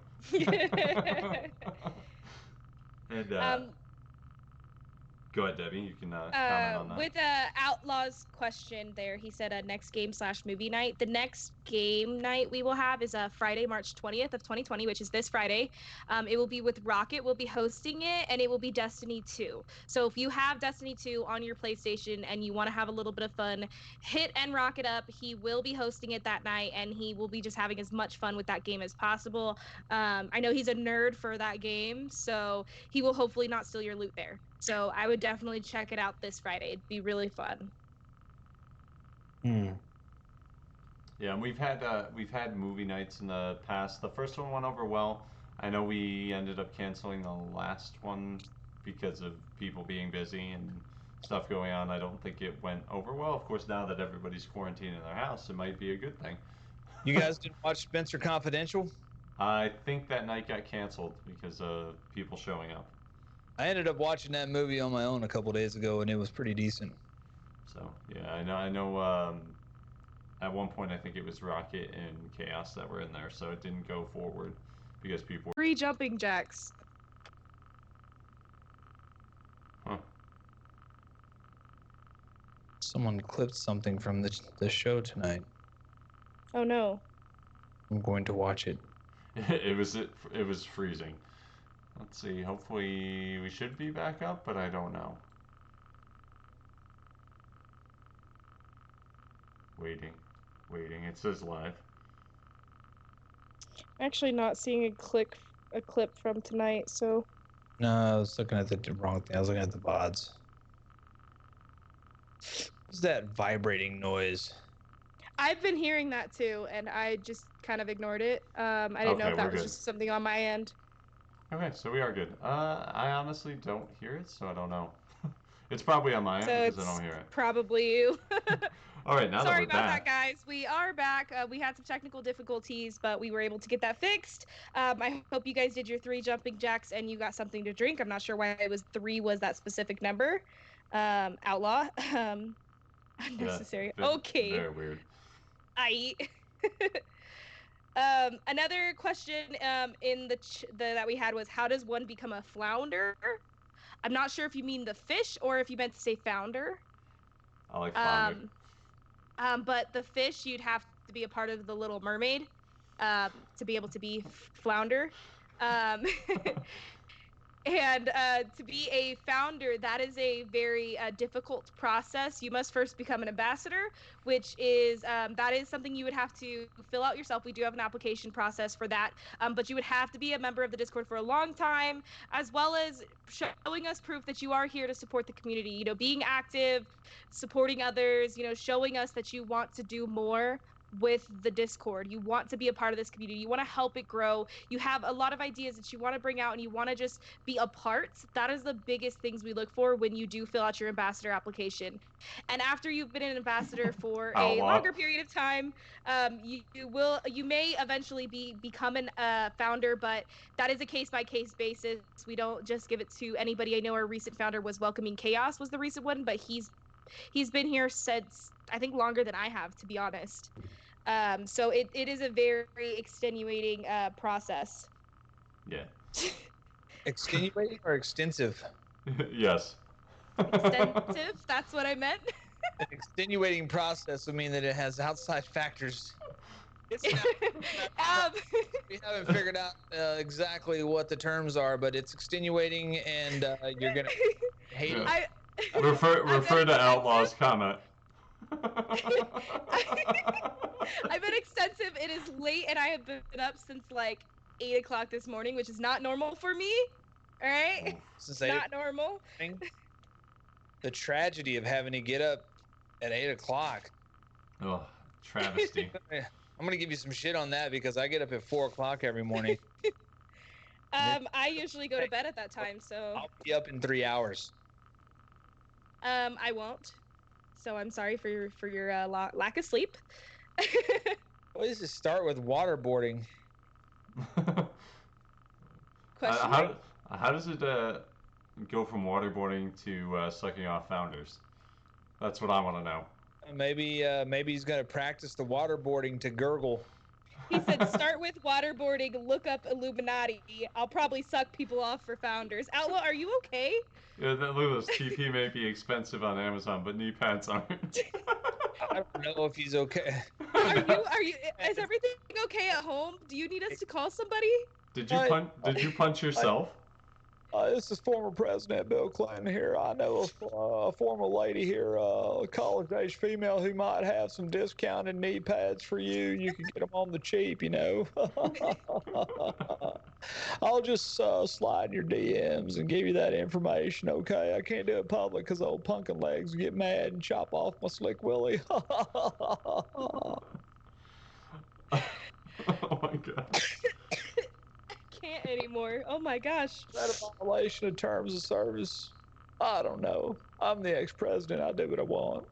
And Go ahead, Debbie. You can comment on that. With Outlaw's question there, he said next game/movie night. The next game night we will have is Friday, March 20th of 2020, which is this Friday. It will be with Rocket. We'll be hosting it, and it will be Destiny 2. So if you have Destiny 2 on your PlayStation and you want to have a little bit of fun, hit and Rocket up. He will be hosting it that night, and he will be just having as much fun with that game as possible. I know he's a nerd for that game, so he will hopefully not steal your loot there. So I would definitely check it out this Friday. It'd be really fun. Hmm. Yeah, and we've had movie nights in the past. The first one went over well. I know we ended up canceling the last one because of people being busy and stuff going on. I don't think it went over well. Of course, now that everybody's quarantined in their house, it might be a good thing. You guys didn't watch Spencer Confidential? I think that night got canceled because of people showing up. I ended up watching that movie on my own a couple days ago, and it was pretty decent. So yeah, I know. At one point, I think it was Rocket and Chaos that were in there, so it didn't go forward because people. 3 jumping jacks. Huh. Someone clipped something from the show tonight. Oh no. I'm going to watch it. It was freezing. Let's see. Hopefully, we should be back up, but I don't know. Waiting. It says live. Actually, not seeing a clip from tonight. So. No, I was looking at the wrong thing. I was looking at the VODs. What's that vibrating noise? I've been hearing that too, and I just kind of ignored it. I didn't know Okay, if that we're was good. just something on my end. Okay, so we are good. I honestly don't hear it, so I don't know. It's probably on my end So because I don't hear it. probably you. All right, now Sorry that we're about back. that, guys. We are back. We had some technical difficulties, but we were able to get that fixed. I hope you guys did your 3 jumping jacks and you got something to drink. I'm not sure why it was 3 was that specific number. Outlaw. Unnecessary. Yeah, Okay. very weird. I. Another question in the that we had was, how does one become a flounder? I'm not sure if you mean the fish or if you meant to say founder. I like flounder. But the fish, you'd have to be a part of the Little Mermaid to be able to be flounder. And to be a founder, that is a very difficult process. You must first become an ambassador, which is that is something you would have to fill out yourself. We do have an application process for that, but you would have to be a member of the Discord for a long time, as well as showing us proof that you are here to support the community. You know, being active, supporting others. You know, showing us that you want to do more with the Discord. You want to be a part of this community. You want to help it grow. You have a lot of ideas that you want to bring out, and you want to just be a part. That is the biggest things we look for when you do fill out your ambassador application. And after you've been an ambassador for a Outlaw. longer period of time, you may eventually become a founder, but that is a case-by-case basis. We don't just give it to anybody. I know our recent founder was Welcoming Chaos was the recent one, but he's been here since, I think, longer than I have, to be honest. So it is a very extenuating process. Yeah. Extenuating or extensive? Yes. Extensive, that's what I meant. An extenuating process would mean that it has outside factors. It's not, we haven't figured out exactly what the terms are, but it's extenuating, and you're gonna hate Yeah. it. Refer to Outlaw's comment. I've been extensive. It is late, and I have been up since like 8 o'clock this morning, which is not normal for me. All right, Since not normal. The tragedy of having to get up at 8 o'clock. Oh, travesty. I'm gonna give you some shit on that because I get up at 4 o'clock every morning. I usually go to bed at that time, so I'll be up in 3 hours. I won't. So I'm sorry for your lack of sleep. What does it start with waterboarding? Question. How does it go from waterboarding to sucking off founders? That's what I want to know. Maybe he's gonna practice the waterboarding to gurgle. He said, start with waterboarding, look up Illuminati. I'll probably suck people off for founders. Outlaw, are you okay? Yeah, that look, this TP may be expensive on Amazon, but knee pads aren't. I don't know if he's okay. Is everything okay at home? Do you need us to call somebody? Did you punch yourself? This is former President Bill Clinton here. I know a former lady here, a college-age female who might have some discounted knee pads for you. You can get them on the cheap, you know. I'll just slide in your DMs and give you that information, okay? I can't do it public because old Punkin Legs will get mad and chop off my slick willy. Oh my god. Can't anymore. Oh my gosh. Is that a violation of terms of service? I don't know. I'm the ex-president. I do what I want.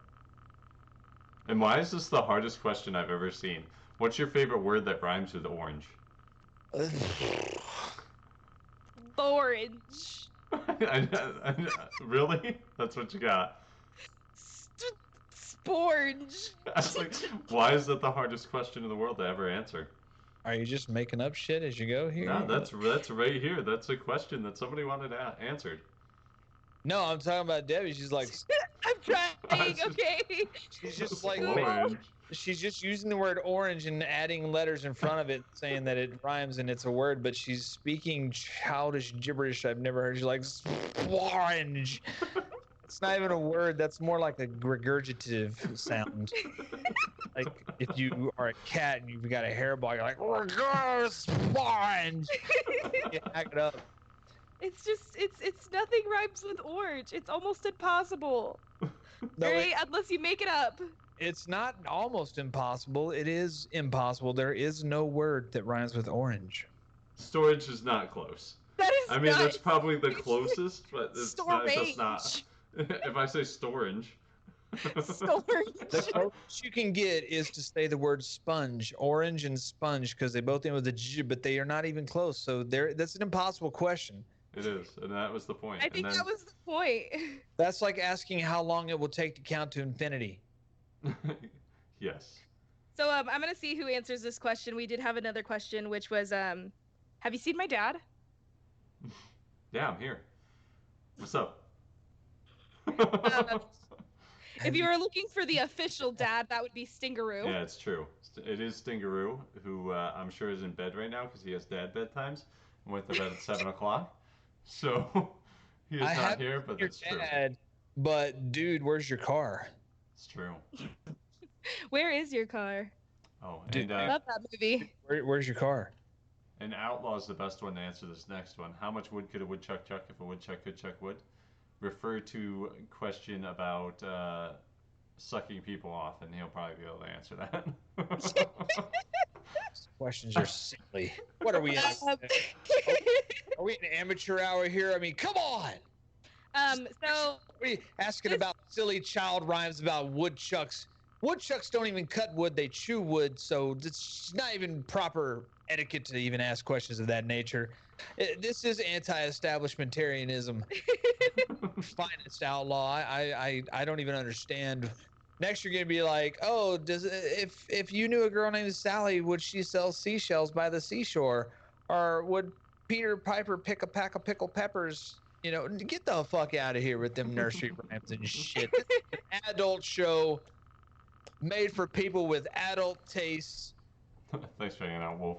And why is this the hardest question I've ever seen? What's your favorite word that rhymes with orange? Orange. Really? That's what you got? Sporge. I was like, why is that the hardest question in the world to ever answer? Are you just making up shit as you go here? No, that's right here. That's a question that somebody wanted answered. No, I'm talking about Debbie. She's like, I'm trying, okay? she's just like, orange. she's just using the word orange and adding letters in front of it, saying that it rhymes and it's a word, but she's speaking childish gibberish I've never heard. She's like, orange. It's not even a word. That's more like a regurgitative sound. Like if you are a cat and you've got a hairball, you're like, orange. You hack it up. It's just it's nothing rhymes with orange. It's almost impossible. No, Right? Unless you make it up. it's not almost impossible. It is impossible. There is no word that rhymes with orange. Storage is not close. That is I mean, not that's probably the closest, but it's storage. not. If I say storage. Storage. The closest you can get is to say the word sponge, orange and sponge, because they both end with a G, but they are not even close. So that's an impossible question. It is, and that was the point. I think that was the point. That's like asking how long it will take to count to infinity. Yes. So I'm gonna see who answers this question. We did have another question, which was have you seen my dad? Yeah, I'm here. What's up? If you were looking for the official dad, that would be Stingaroo. Yeah, it's true. It is Stingaroo, who I'm sure is in bed right now because he has dad bedtimes and went to bed at 7 o'clock. So he is not here, but that's true. But dude, where's your car? It's true. Where is your car? Oh, Dude, and I love that movie. Where's your car? and Outlaw is the best one to answer this next one. How much wood could a woodchuck chuck if a woodchuck could chuck wood? Refer to question about sucking people off, and he'll probably be able to answer that. Questions are silly. What are we at? Are we an amateur hour here? I mean, come on. So What are you asking about silly child rhymes about woodchucks? Woodchucks don't even cut wood, they chew wood, so it's not even proper etiquette to even ask questions of that nature. This is anti-establishmentarianism. Finest Outlaw. I don't even understand. Next you're gonna be like, oh, if you knew a girl named Sally, would she sell seashells by the seashore? Or would Peter Piper pick a pack of pickled peppers? You know, get the fuck out of here with them nursery rhymes and shit. This is an adult show made for people with adult tastes. Thanks for hanging out, Wolf.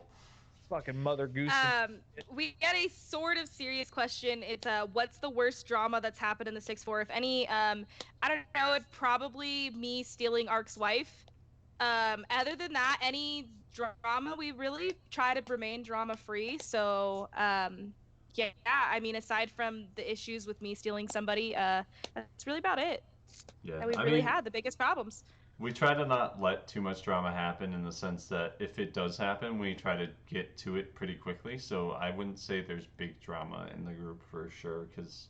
Fucking Mother Goose. we get a sort of serious question. It's what's the worst drama that's happened in the 6-4? If any, I don't know, it'd probably me stealing Ark's wife. Other than that, any drama, we really try to remain drama free. So yeah, I mean, aside from the issues with me stealing somebody, that's really about it. Yeah, That we've I really mean, had the biggest problems. we try to not let too much drama happen in the sense that if it does happen, we try to get to it pretty quickly. So I wouldn't say there's big drama in the group for sure, because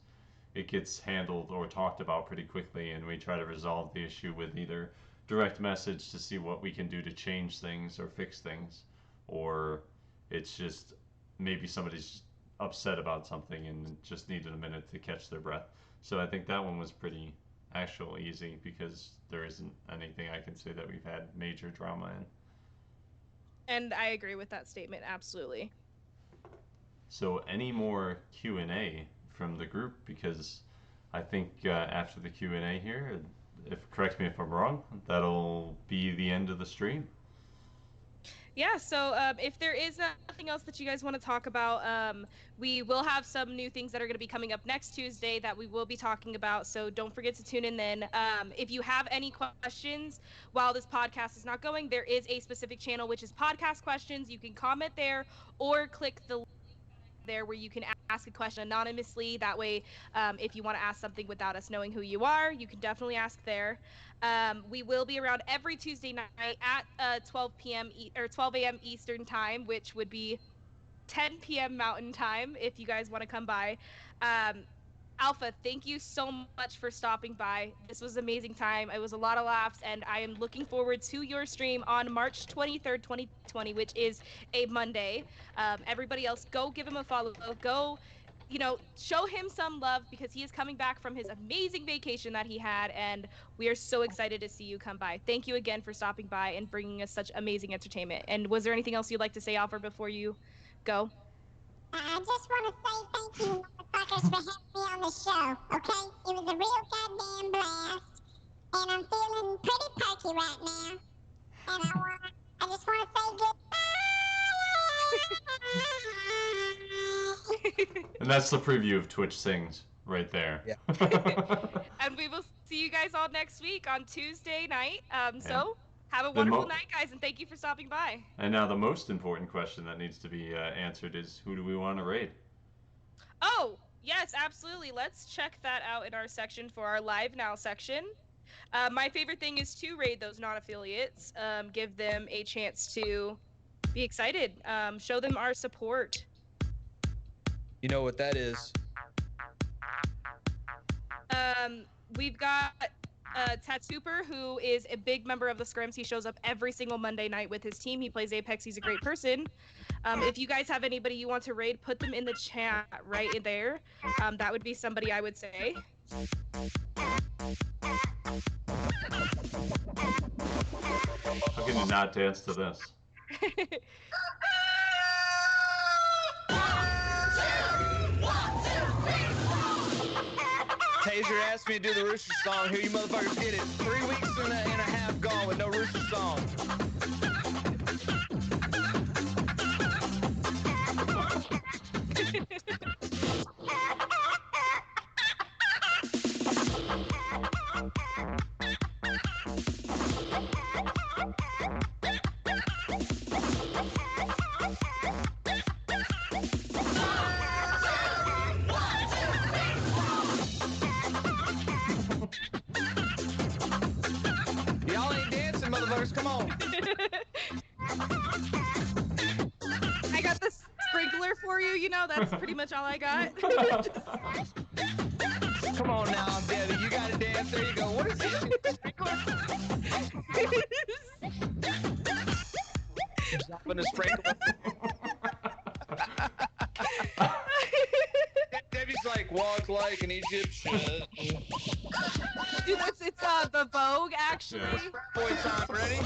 it gets handled or talked about pretty quickly, and we try to resolve the issue with either direct message to see what we can do to change things or fix things, or it's just maybe somebody's upset about something and just needed a minute to catch their breath. So I think that one was pretty actual easy because there isn't anything I can say that we've had major drama in. And I agree with that statement, absolutely. So any more Q&A from the group? Because I think after the Q&A here, if correct me if I'm wrong, that'll be the end of the stream. Yeah, so if there is nothing else that you guys want to talk about, we will have some new things that are going to be coming up next Tuesday that we will be talking about. So don't forget to tune in then. If you have any questions while this podcast is not going, there is a specific channel, which is podcast questions. You can comment there or click the link there where you can ask a question anonymously. That way, if you want to ask something without us knowing who you are, you can definitely ask there. We will be around every Tuesday night at 12 p.m. Or 12 a.m. Eastern time, which would be 10 p.m. Mountain time if you guys want to come by. Alpha, thank you so much for stopping by. This was an amazing time. It was a lot of laughs, and I am looking forward to your stream on March 23rd, 2020, which is a Monday. Everybody else, go give him a follow. Go, show him some love because he is coming back from his amazing vacation that he had, and we are so excited to see you come by. Thank you again for stopping by and bringing us such amazing entertainment. And was there anything else you'd like to say, Alpha, before you go? I just want to say thank you, motherfuckers, for having me on the show, okay? It was a real goddamn blast, and I'm feeling pretty perky right now, and I just want to say goodbye. And that's the preview of Twitch Sings right there. Yeah. And we will see you guys all next week on Tuesday night. Yeah. So have a wonderful night, guys, and thank you for stopping by. And now the most important question that needs to be answered is, who do we want to raid? Oh, yes, absolutely. Let's check that out in our section for our Live Now section. My favorite thing is to raid those non-affiliates, give them a chance to be excited, show them our support. You know what that is? We've got Tatsuper, who is a big member of the Scrims. He shows up every single Monday night with his team. He plays Apex. He's a great person. If you guys have anybody you want to raid, put them in the chat right in there. That would be somebody I would say. How can you not dance to this? Taser asked me to do the Rooster song. Here you motherfuckers get it. 3 weeks and a half gone with no Rooster song. Y'all ain't dancing, motherfuckers. Come on. I got the sprinkler for you, that's pretty much all I got. Come on now, Debbie. You gotta dance. There you go. What is this? Dropping a sprinkler. Debbie's like, walk like an Egyptian. Dude, it's the Vogue, actually. Yeah. Boy time, ready?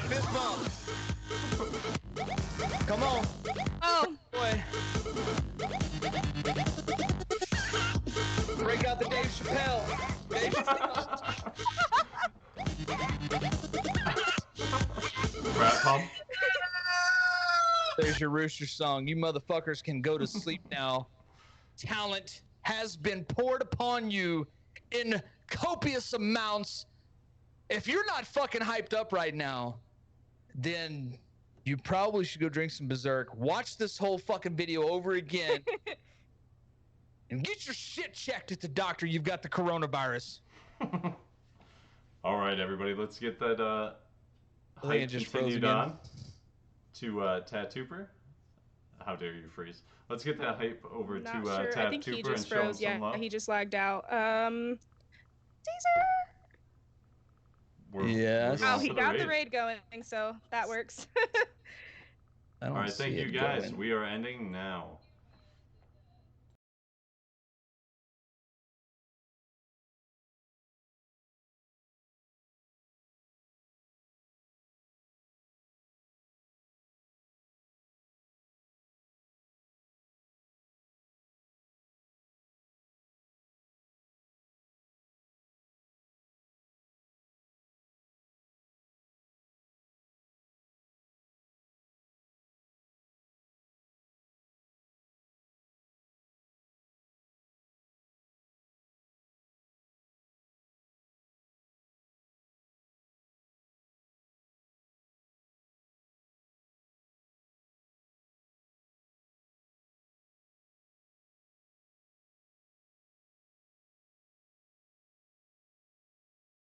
Fist bump. Come on. Oh, Boy. Break out the Dave Chappelle. Dave Chappelle. Rat pump? There's your Rooster song. You motherfuckers can go to sleep now. Talent has been poured upon you in copious amounts. If you're not fucking hyped up right now, then you probably should go drink some Berserk. Watch this whole fucking video over again. And get your shit checked at the doctor. You've got the coronavirus. All right, everybody, let's get that I think hype it just froze continued again. on to Tatooper. How dare you freeze? Let's get that hype over not to sure. I think he Tatooper and just show him froze. some Yeah, love. he just lagged out. Caesar. Yes. We're Oh, going he for got the raid going, so that works. I don't All right, thank see you it guys. going. We are ending now.